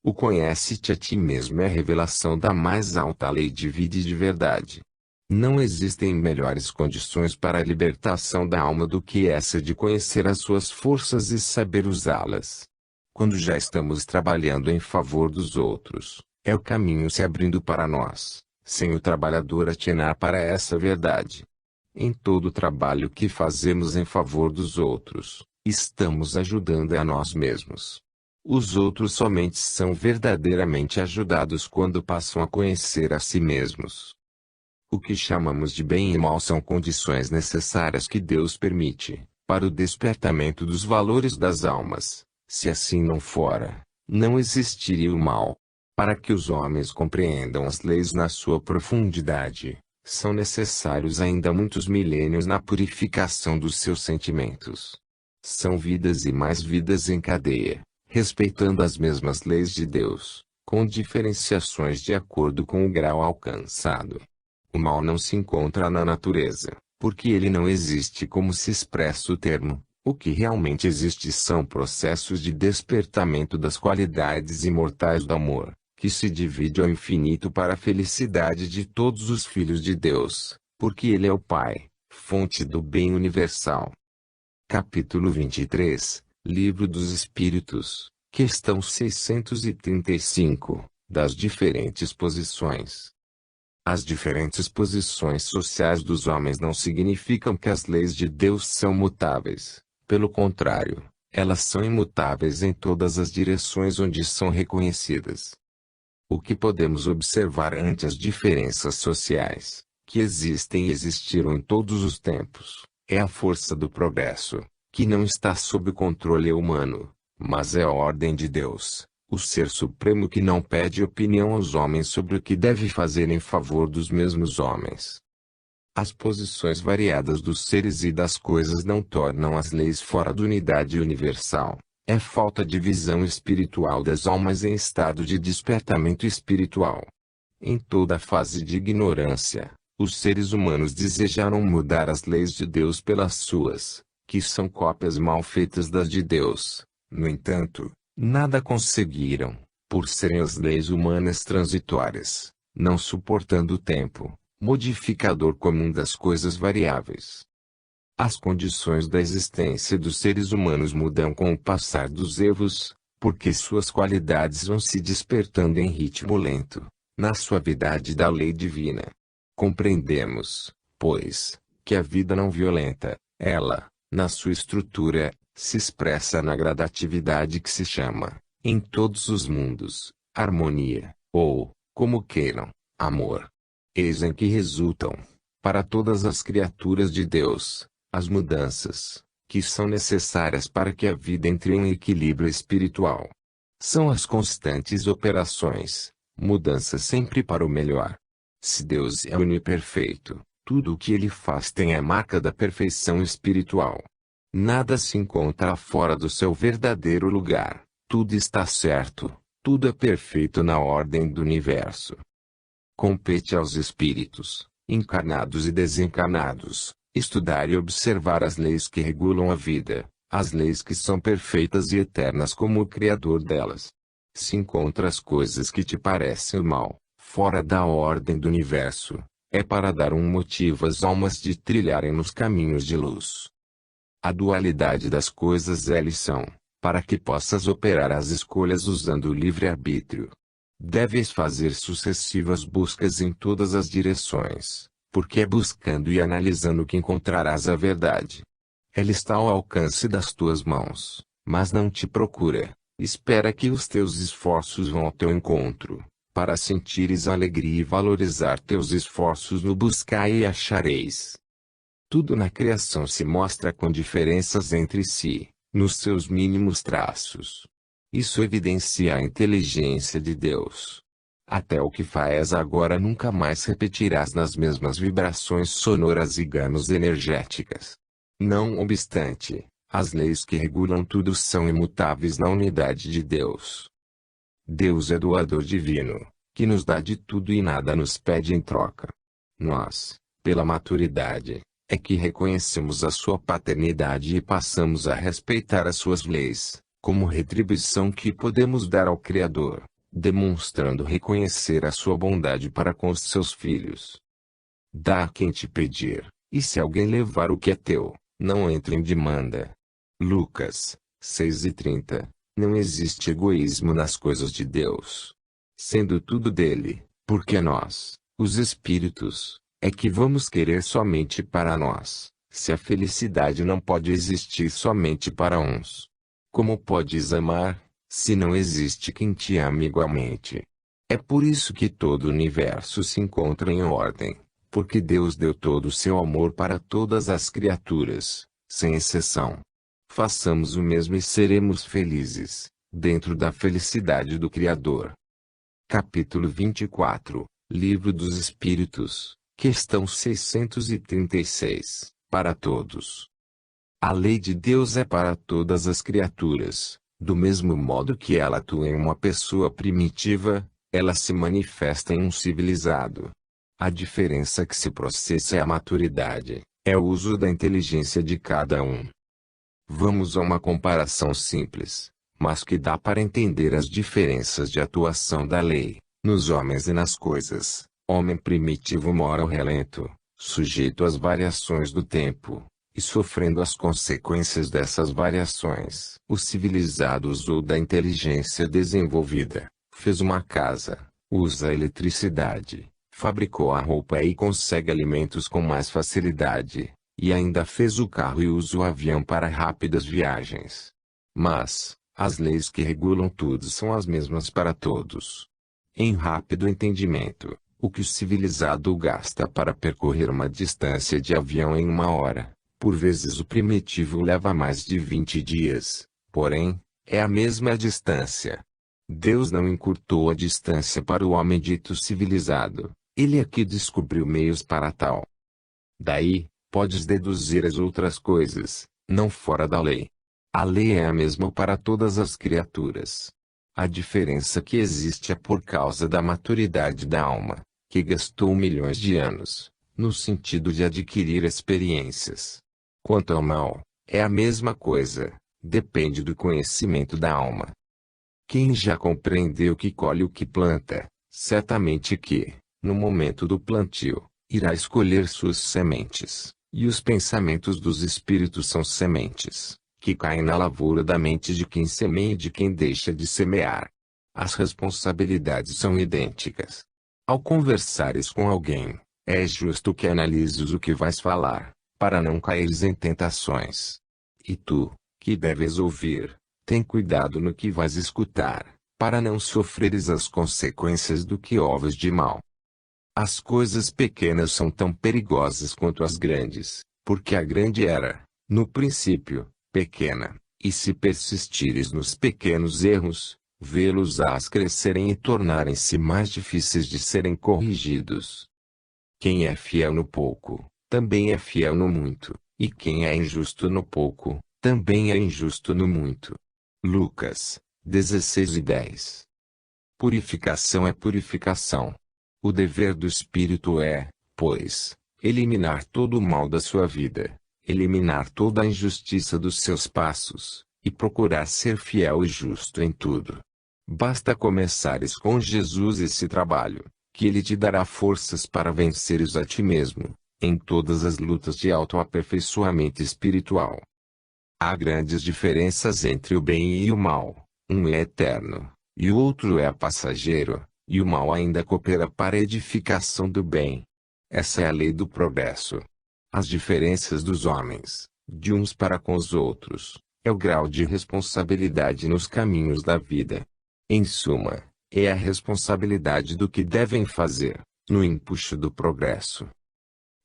O conhece-te a ti mesmo é a revelação da mais alta lei de vida e de verdade. Não existem melhores condições para a libertação da alma do que essa de conhecer as suas forças e saber usá-las. Quando já estamos trabalhando em favor dos outros, é o caminho se abrindo para nós, sem o trabalhador atinar para essa verdade. Em todo o trabalho que fazemos em favor dos outros, estamos ajudando a nós mesmos. Os outros somente são verdadeiramente ajudados quando passam a conhecer a si mesmos. O que chamamos de bem e mal são condições necessárias que Deus permite, para o despertamento dos valores das almas. Se assim não fora, não existiria o mal. Para que os homens compreendam as leis na sua profundidade, são necessários ainda muitos milênios na purificação dos seus sentimentos. São vidas e mais vidas em cadeia, respeitando as mesmas leis de Deus, com diferenciações de acordo com o grau alcançado. O mal não se encontra na natureza, porque ele não existe como se expressa o termo. O que realmente existe são processos de despertamento das qualidades imortais do amor, que se divide ao infinito para a felicidade de todos os filhos de Deus, porque Ele é o Pai, fonte do bem universal. Capítulo 23, Livro dos Espíritos, questão 635, das diferentes posições. As diferentes posições sociais dos homens não significam que as leis de Deus são mutáveis. Pelo contrário, elas são imutáveis em todas as direções onde são reconhecidas. O que podemos observar ante as diferenças sociais, que existem e existiram em todos os tempos, é a força do progresso, que não está sob o controle humano, mas é a ordem de Deus, o Ser Supremo que não pede opinião aos homens sobre o que deve fazer em favor dos mesmos homens. As posições variadas dos seres e das coisas não tornam as leis fora da unidade universal. É falta de visão espiritual das almas em estado de despertamento espiritual. Em toda a fase de ignorância, os seres humanos desejaram mudar as leis de Deus pelas suas, que são cópias mal feitas das de Deus. No entanto, nada conseguiram, por serem as leis humanas transitórias, não suportando o tempo, modificador comum das coisas variáveis. As condições da existência dos seres humanos mudam com o passar dos eons, porque suas qualidades vão se despertando em ritmo lento, na suavidade da lei divina. Compreendemos, pois, que a vida não violenta, ela, na sua estrutura, se expressa na gradatividade que se chama, em todos os mundos, harmonia, ou, como queiram, amor. Eis em que resultam, para todas as criaturas de Deus, as mudanças, que são necessárias para que a vida entre em equilíbrio espiritual. São as constantes operações, mudanças sempre para o melhor. Se Deus é oniperfeito, tudo o que Ele faz tem a marca da perfeição espiritual. Nada se encontra fora do seu verdadeiro lugar, tudo está certo, tudo é perfeito na ordem do universo. Compete aos espíritos, encarnados e desencarnados, estudar e observar as leis que regulam a vida, as leis que são perfeitas e eternas como o Criador delas. Se encontras coisas que te parecem mal, fora da ordem do universo, é para dar um motivo às almas de trilharem nos caminhos de luz. A dualidade das coisas é lição, para que possas operar as escolhas usando o livre-arbítrio. Deves fazer sucessivas buscas em todas as direções, porque é buscando e analisando que encontrarás a verdade. Ela está ao alcance das tuas mãos, mas não te procura. Espera que os teus esforços vão ao teu encontro, para sentires alegria e valorizar teus esforços no buscar e achareis. Tudo na criação se mostra com diferenças entre si, nos seus mínimos traços. Isso evidencia a inteligência de Deus. Até o que faz agora nunca mais repetirás nas mesmas vibrações sonoras e gamas energéticas. Não obstante, as leis que regulam tudo são imutáveis na unidade de Deus. Deus é doador divino, que nos dá de tudo e nada nos pede em troca. Nós, pela maturidade, é que reconhecemos a sua paternidade e passamos a respeitar as suas leis, como retribuição que podemos dar ao Criador, demonstrando reconhecer a sua bondade para com os seus filhos. Dá a quem te pedir, e se alguém levar o que é teu, não entre em demanda. Lucas 6:30. Não existe egoísmo nas coisas de Deus. Sendo tudo dele, porque nós, os espíritos, é que vamos querer somente para nós, se a felicidade não pode existir somente para uns. Como podes amar, se não existe quem te ame igualmente? É por isso que todo o universo se encontra em ordem, porque Deus deu todo o seu amor para todas as criaturas, sem exceção. Façamos o mesmo e seremos felizes, dentro da felicidade do Criador. Capítulo 24, Livro dos Espíritos, questão 636, para todos. A lei de Deus é para todas as criaturas, do mesmo modo que ela atua em uma pessoa primitiva, ela se manifesta em um civilizado. A diferença que se processa é a maturidade, é o uso da inteligência de cada um. Vamos a uma comparação simples, mas que dá para entender as diferenças de atuação da lei, nos homens e nas coisas. Homem primitivo mora ao relento, sujeito às variações do tempo, e sofrendo as consequências dessas variações. O civilizado usou da inteligência desenvolvida, fez uma casa, usa a eletricidade, fabricou a roupa e consegue alimentos com mais facilidade. E ainda fez o carro e usa o avião para rápidas viagens. Mas, as leis que regulam tudo são as mesmas para todos. Em rápido entendimento, o que o civilizado gasta para percorrer uma distância de avião em 1 hora, por vezes o primitivo leva mais de 20 dias, porém, é a mesma distância. Deus não encurtou a distância para o homem dito civilizado, ele é que descobriu meios para tal. Daí, podes deduzir as outras coisas, não fora da lei. A lei é a mesma para todas as criaturas. A diferença que existe é por causa da maturidade da alma, que gastou milhões de anos, no sentido de adquirir experiências. Quanto ao mal, é a mesma coisa, depende do conhecimento da alma. Quem já compreendeu que colhe o que planta, certamente que, no momento do plantio, irá escolher suas sementes. E os pensamentos dos espíritos são sementes, que caem na lavoura da mente de quem semeia e de quem deixa de semear. As responsabilidades são idênticas. Ao conversares com alguém, é justo que analises o que vais falar, para não caíres em tentações. E tu, que deves ouvir, tem cuidado no que vais escutar, para não sofreres as consequências do que ouves de mal. As coisas pequenas são tão perigosas quanto as grandes, porque a grande era, no princípio, pequena, e se persistires nos pequenos erros, vê-los-ás crescerem e tornarem-se mais difíceis de serem corrigidos. Quem é fiel no pouco, também é fiel no muito, e quem é injusto no pouco, também é injusto no muito. Lucas 16:10. Purificação é purificação. O dever do espírito é, pois, eliminar todo o mal da sua vida, eliminar toda a injustiça dos seus passos, e procurar ser fiel e justo em tudo. Basta começares com Jesus esse trabalho, que ele te dará forças para venceres a ti mesmo, em todas as lutas de autoaperfeiçoamento espiritual. Há grandes diferenças entre o bem e o mal. Um é eterno, e o outro é passageiro, e o mal ainda coopera para a edificação do bem. Essa é a lei do progresso. As diferenças dos homens, de uns para com os outros, é o grau de responsabilidade nos caminhos da vida. Em suma, é a responsabilidade do que devem fazer, no empuxo do progresso.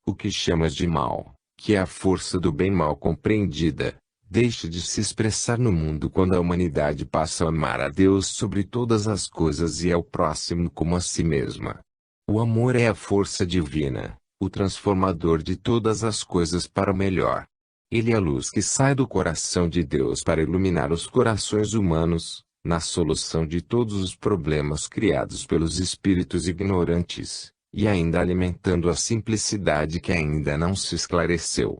O que chamas de mal, que é a força do bem mal compreendida, deixa de se expressar no mundo quando a humanidade passa a amar a Deus sobre todas as coisas e ao próximo como a si mesma. O amor é a força divina, o transformador de todas as coisas para o melhor. Ele é a luz que sai do coração de Deus para iluminar os corações humanos, na solução de todos os problemas criados pelos espíritos ignorantes, e ainda alimentando a simplicidade que ainda não se esclareceu.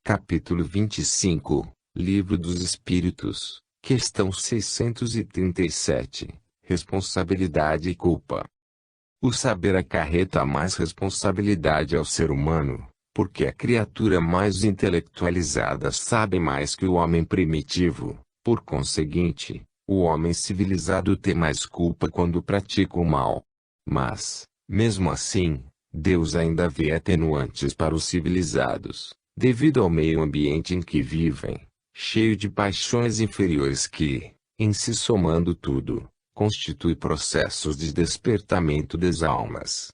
Capítulo 25, Livro dos Espíritos, questão 637, Responsabilidade e culpa. O saber acarreta mais responsabilidade ao ser humano, porque a criatura mais intelectualizada sabe mais que o homem primitivo. Por conseguinte, o homem civilizado tem mais culpa quando pratica o mal. Mas, mesmo assim, Deus ainda vê atenuantes para os civilizados, devido ao meio ambiente em que vivem, cheio de paixões inferiores que, em se somando tudo, constitui processos de despertamento das almas.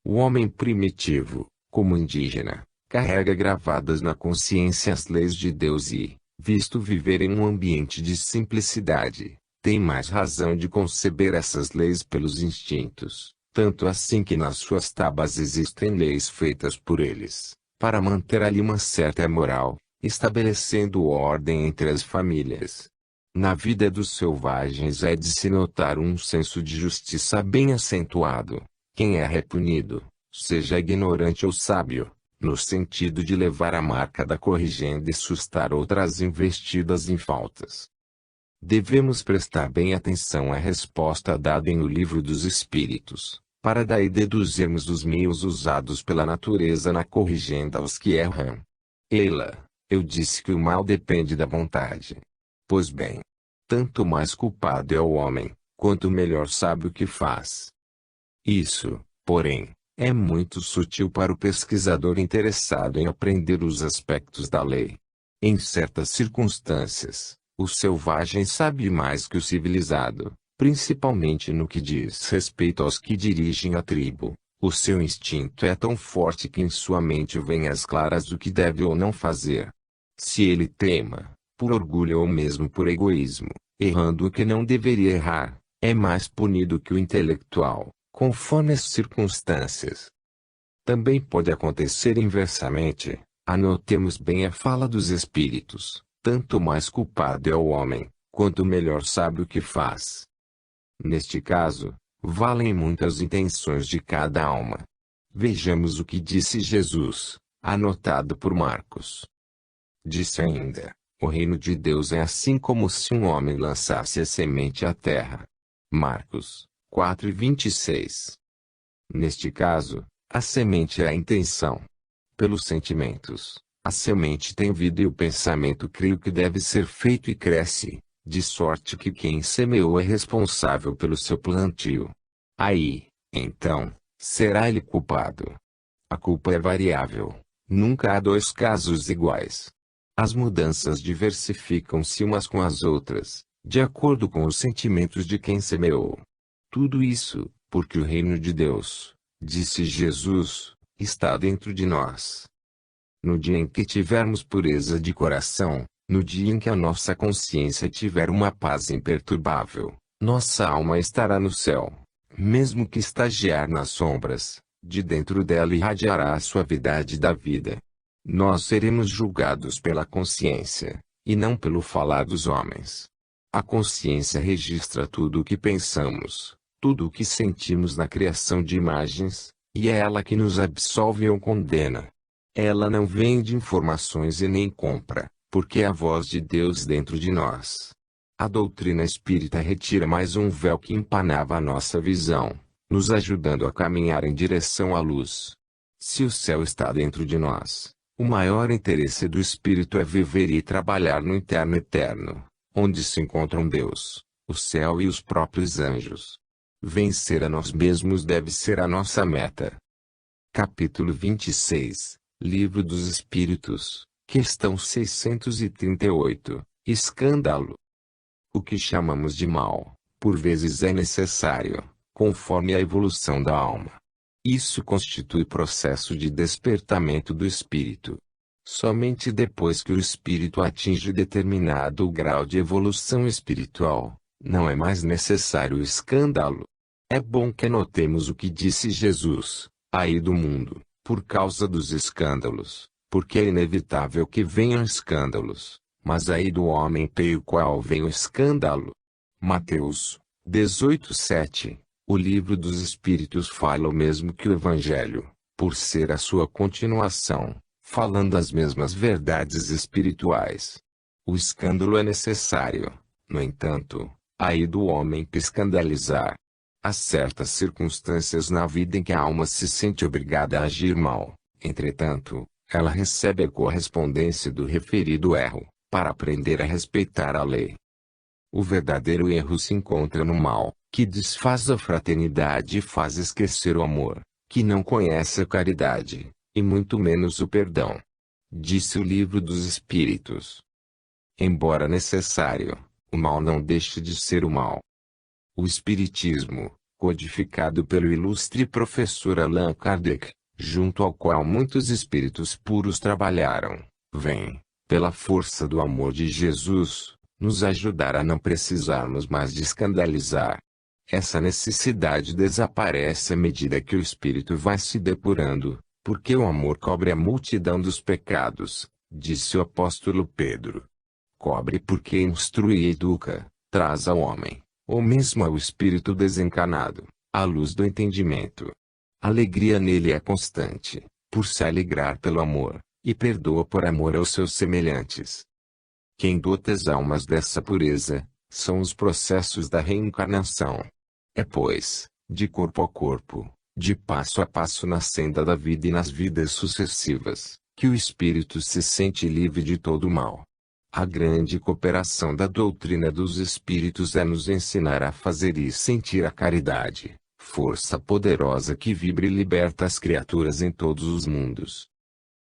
O homem primitivo, como indígena, carrega gravadas na consciência as leis de Deus e, visto viver em um ambiente de simplicidade, tem mais razão de conceber essas leis pelos instintos, tanto assim que nas suas tabas existem leis feitas por eles, para manter ali uma certa moral, estabelecendo ordem entre as famílias. Na vida dos selvagens é de se notar um senso de justiça bem acentuado. Quem é repunido, seja ignorante ou sábio, no sentido de levar a marca da corrigenda e sustar outras investidas em faltas. Devemos prestar bem atenção à resposta dada em O Livro dos Espíritos, para daí deduzirmos os meios usados pela natureza na corrigenda aos que erram. Eila, eu disse que o mal depende da vontade. Pois bem, tanto mais culpado é o homem, quanto melhor sabe o que faz. Isso, porém, é muito sutil para o pesquisador interessado em aprender os aspectos da lei. Em certas circunstâncias, o selvagem sabe mais que o civilizado, principalmente no que diz respeito aos que dirigem a tribo. O seu instinto é tão forte que em sua mente vem às claras o que deve ou não fazer. Se ele tema, por orgulho ou mesmo por egoísmo, errando o que não deveria errar, é mais punido que o intelectual, conforme as circunstâncias. Também pode acontecer inversamente. Anotemos bem a fala dos espíritos: tanto mais culpado é o homem, quanto melhor sabe o que faz. Neste caso, valem muitas intenções de cada alma. Vejamos o que disse Jesus, anotado por Marcos. Disse ainda: o reino de Deus é assim como se um homem lançasse a semente à terra. Marcos 4:26. Neste caso, a semente é a intenção. Pelos sentimentos, a semente tem vida e o pensamento cria o que deve ser feito e cresce, de sorte que quem semeou é responsável pelo seu plantio. Aí, então, será ele culpado. A culpa é variável, nunca há dois casos iguais. As mudanças diversificam-se umas com as outras, de acordo com os sentimentos de quem semeou. Tudo isso, porque o reino de Deus, disse Jesus, está dentro de nós. No dia em que tivermos pureza de coração, no dia em que a nossa consciência tiver uma paz imperturbável, nossa alma estará no céu, mesmo que estagiar nas sombras, de dentro dela irradiará a suavidade da vida. Nós seremos julgados pela consciência, e não pelo falar dos homens. A consciência registra tudo o que pensamos, tudo o que sentimos na criação de imagens, e é ela que nos absolve ou condena. Ela não vende informações e nem compra, porque é a voz de Deus dentro de nós. A doutrina espírita retira mais um véu que empanava a nossa visão, nos ajudando a caminhar em direção à luz. Se o céu está dentro de nós, o maior interesse do espírito é viver e trabalhar no interno eterno, onde se encontram Deus, o céu e os próprios anjos. Vencer a nós mesmos deve ser a nossa meta. Capítulo 26, Livro dos Espíritos, questão 638, Escândalo. O que chamamos de mal, por vezes é necessário, conforme a evolução da alma. Isso constitui processo de despertamento do espírito. Somente depois que o espírito atinge determinado grau de evolução espiritual, não é mais necessário o escândalo. É bom que anotemos o que disse Jesus: ai do mundo, por causa dos escândalos, porque é inevitável que venham escândalos, mas ai do homem pelo qual vem o escândalo. Mateus 18:7. O Livro dos Espíritos fala o mesmo que o Evangelho, por ser a sua continuação, falando as mesmas verdades espirituais. O escândalo é necessário, no entanto, ai do homem que escandalizar. Há certas circunstâncias na vida em que a alma se sente obrigada a agir mal, entretanto, ela recebe a correspondência do referido erro, para aprender a respeitar a lei. O verdadeiro erro se encontra no mal, que desfaz a fraternidade e faz esquecer o amor, que não conhece a caridade, e muito menos o perdão. Disse o Livro dos Espíritos. Embora necessário, o mal não deixa de ser o mal. O Espiritismo, codificado pelo ilustre professor Allan Kardec, junto ao qual muitos espíritos puros trabalharam, vem, pela força do amor de Jesus, nos ajudar a não precisarmos mais de escandalizar. Essa necessidade desaparece à medida que o espírito vai se depurando, porque o amor cobre a multidão dos pecados, disse o apóstolo Pedro. Cobre porque instrui e educa, traz ao homem, ou mesmo ao espírito desencarnado, a luz do entendimento. A alegria nele é constante, por se alegrar pelo amor, e perdoa por amor aos seus semelhantes. Quem dota as almas dessa pureza, são os processos da reencarnação. É pois, de corpo a corpo, de passo a passo na senda da vida e nas vidas sucessivas, que o espírito se sente livre de todo o mal. A grande cooperação da doutrina dos espíritos é nos ensinar a fazer e sentir a caridade, força poderosa que vibra e liberta as criaturas em todos os mundos.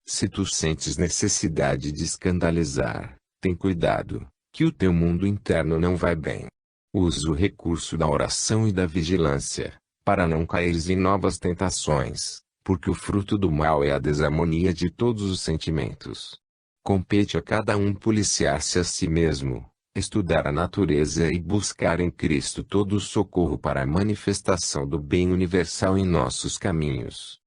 Se tu sentes necessidade de escandalizar, tem cuidado, que o teu mundo interno não vai bem. Usa o recurso da oração e da vigilância, para não caires em novas tentações, porque o fruto do mal é a desarmonia de todos os sentimentos. Compete a cada um policiar-se a si mesmo, estudar a natureza e buscar em Cristo todo o socorro para a manifestação do bem universal em nossos caminhos.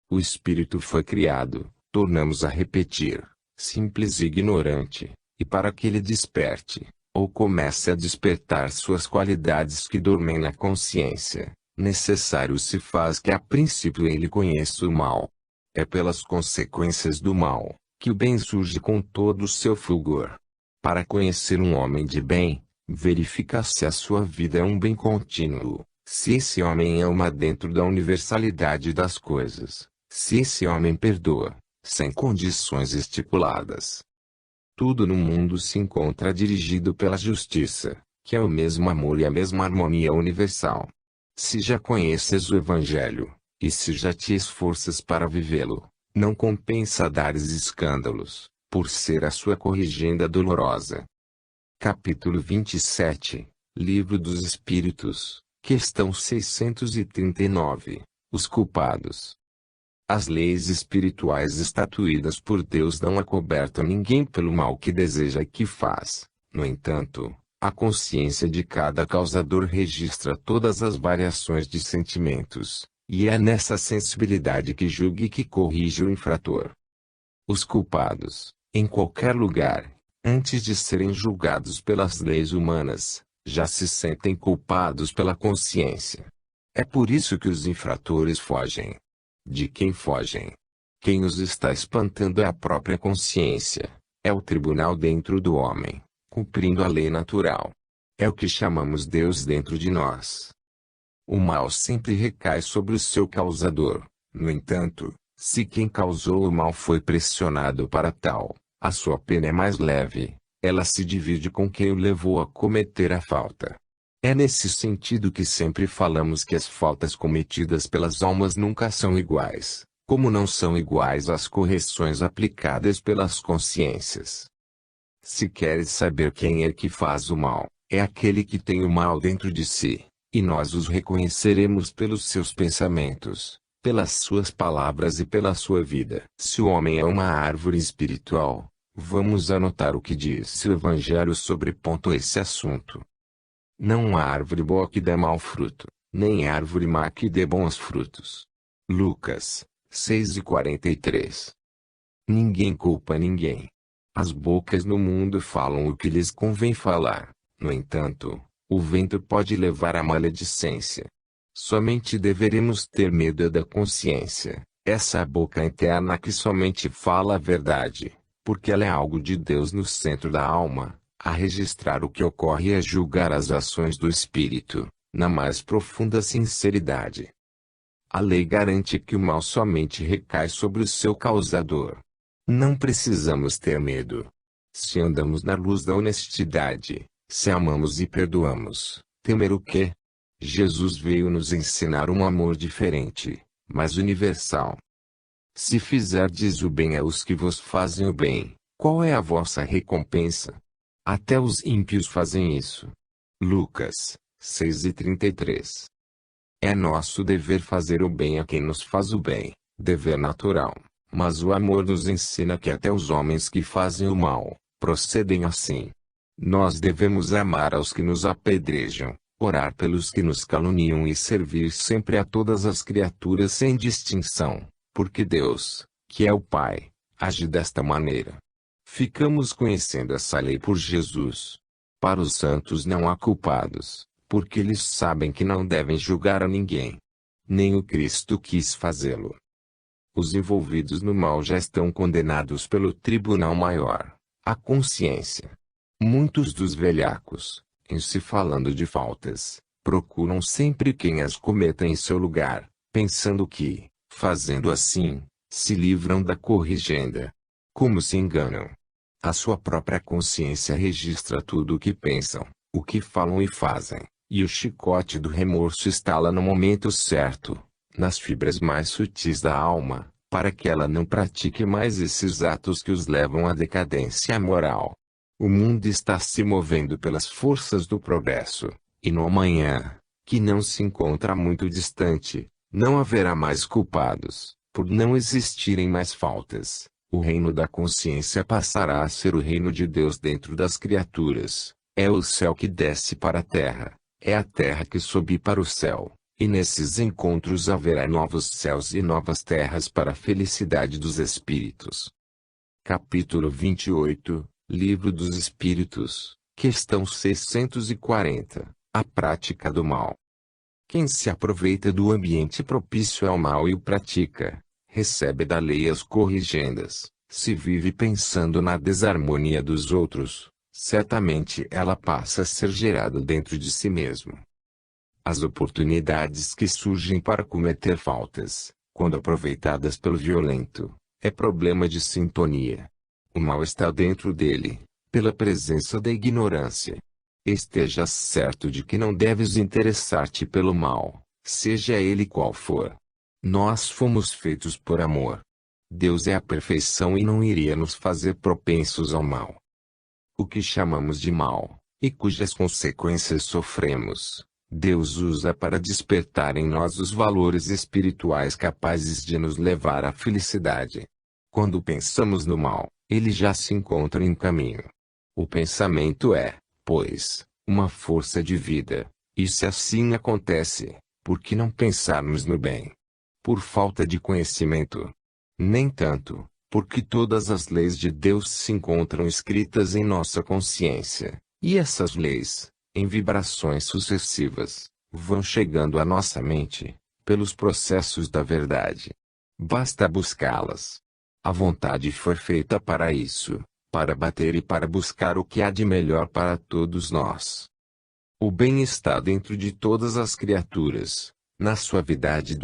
O espírito foi criado, tornamos a repetir, simples e ignorante, e para que ele desperte, ou comece a despertar suas qualidades que dormem na consciência, necessário se faz que a princípio ele conheça o mal. É pelas consequências do mal, que o bem surge com todo o seu fulgor. Para conhecer um homem de bem, verifica se a sua vida é um bem contínuo, se esse homem ama dentro da universalidade das coisas, se esse homem perdoa, sem condições estipuladas. Tudo no mundo se encontra dirigido pela justiça, que é o mesmo amor e a mesma harmonia universal. Se já conheces o Evangelho, e se já te esforças para vivê-lo, não compensa dares escândalos, por ser a sua corrigenda dolorosa. Capítulo 27, Livro dos Espíritos, questão 639, Os culpados. As leis espirituais estatuídas por Deus não acobertam ninguém pelo mal que deseja e que faz. No entanto, a consciência de cada causador registra todas as variações de sentimentos, e é nessa sensibilidade que julga e que corrige o infrator. Os culpados, em qualquer lugar, antes de serem julgados pelas leis humanas, já se sentem culpados pela consciência. É por isso que os infratores fogem. De quem fogem? Quem os está espantando é a própria consciência. É o tribunal dentro do homem, cumprindo a lei natural. É o que chamamos Deus dentro de nós. O mal sempre recai sobre o seu causador. No entanto, se quem causou o mal foi pressionado para tal, a sua pena é mais leve. Ela se divide com quem o levou a cometer a falta. É nesse sentido que sempre falamos que as faltas cometidas pelas almas nunca são iguais, como não são iguais as correções aplicadas pelas consciências. Se queres saber quem é que faz o mal, é aquele que tem o mal dentro de si, e nós os reconheceremos pelos seus pensamentos, pelas suas palavras e pela sua vida. Se o homem é uma árvore espiritual, vamos anotar o que diz o Evangelho sobre esse assunto. Não há árvore boa que dê mau fruto, nem árvore má que dê bons frutos. Lucas 6:43. Ninguém culpa ninguém. As bocas no mundo falam o que lhes convém falar. No entanto, o vento pode levar à maledicência. Somente deveremos ter medo da consciência, essa boca interna que somente fala a verdade, porque ela é algo de Deus no centro da alma, a registrar o que ocorre e a julgar as ações do espírito, na mais profunda sinceridade. A lei garante que o mal somente recai sobre o seu causador. Não precisamos ter medo. Se andamos na luz da honestidade, se amamos e perdoamos, temer o quê? Jesus veio nos ensinar um amor diferente, mas universal. Se fizerdes o bem aos que vos fazem o bem, qual é a vossa recompensa? Até os ímpios fazem isso. Lucas 6:33. É nosso dever fazer o bem a quem nos faz o bem, dever natural, mas o amor nos ensina que até os homens que fazem o mal, procedem assim. Nós devemos amar aos que nos apedrejam, orar pelos que nos caluniam e servir sempre a todas as criaturas sem distinção, porque Deus, que é o Pai, age desta maneira. Ficamos conhecendo essa lei por Jesus. Para os santos não há culpados, porque eles sabem que não devem julgar a ninguém. Nem o Cristo quis fazê-lo. Os envolvidos no mal já estão condenados pelo tribunal maior, a consciência. Muitos dos velhacos, em se falando de faltas, procuram sempre quem as cometa em seu lugar, pensando que, fazendo assim, se livram da corrigenda. Como se enganam! A sua própria consciência registra tudo o que pensam, o que falam e fazem, e o chicote do remorso estala no momento certo, nas fibras mais sutis da alma, para que ela não pratique mais esses atos que os levam à decadência moral. O mundo está se movendo pelas forças do progresso, e no amanhã, que não se encontra muito distante, não haverá mais culpados, por não existirem mais faltas. O reino da consciência passará a ser o reino de Deus dentro das criaturas. É o céu que desce para a terra, é a terra que sobe para o céu, e nesses encontros haverá novos céus e novas terras para a felicidade dos espíritos. Capítulo 28, Livro dos Espíritos, questão 640, a prática do mal. Quem se aproveita do ambiente propício ao mal e o pratica, recebe da lei as corrigendas. Se vive pensando na desarmonia dos outros, certamente ela passa a ser gerada dentro de si mesmo. As oportunidades que surgem para cometer faltas, quando aproveitadas pelo violento, é problema de sintonia. O mal está dentro dele, pela presença da ignorância. Estejas certo de que não deves interessar-te pelo mal, seja ele qual for. Nós fomos feitos por amor. Deus é a perfeição e não iria nos fazer propensos ao mal. O que chamamos de mal, e cujas consequências sofremos, Deus usa para despertar em nós os valores espirituais capazes de nos levar à felicidade. Quando pensamos no mal, ele já se encontra em caminho. O pensamento é, pois, uma força de vida, e se assim acontece, por que não pensarmos no bem? Por falta de conhecimento? Nem tanto, porque todas as leis de Deus se encontram escritas em nossa consciência, e essas leis, em vibrações sucessivas, vão chegando à nossa mente, pelos processos da verdade. Basta buscá-las. A vontade foi feita para isso, para bater e para buscar o que há de melhor para todos nós. O bem está dentro de todas as criaturas, na suavidade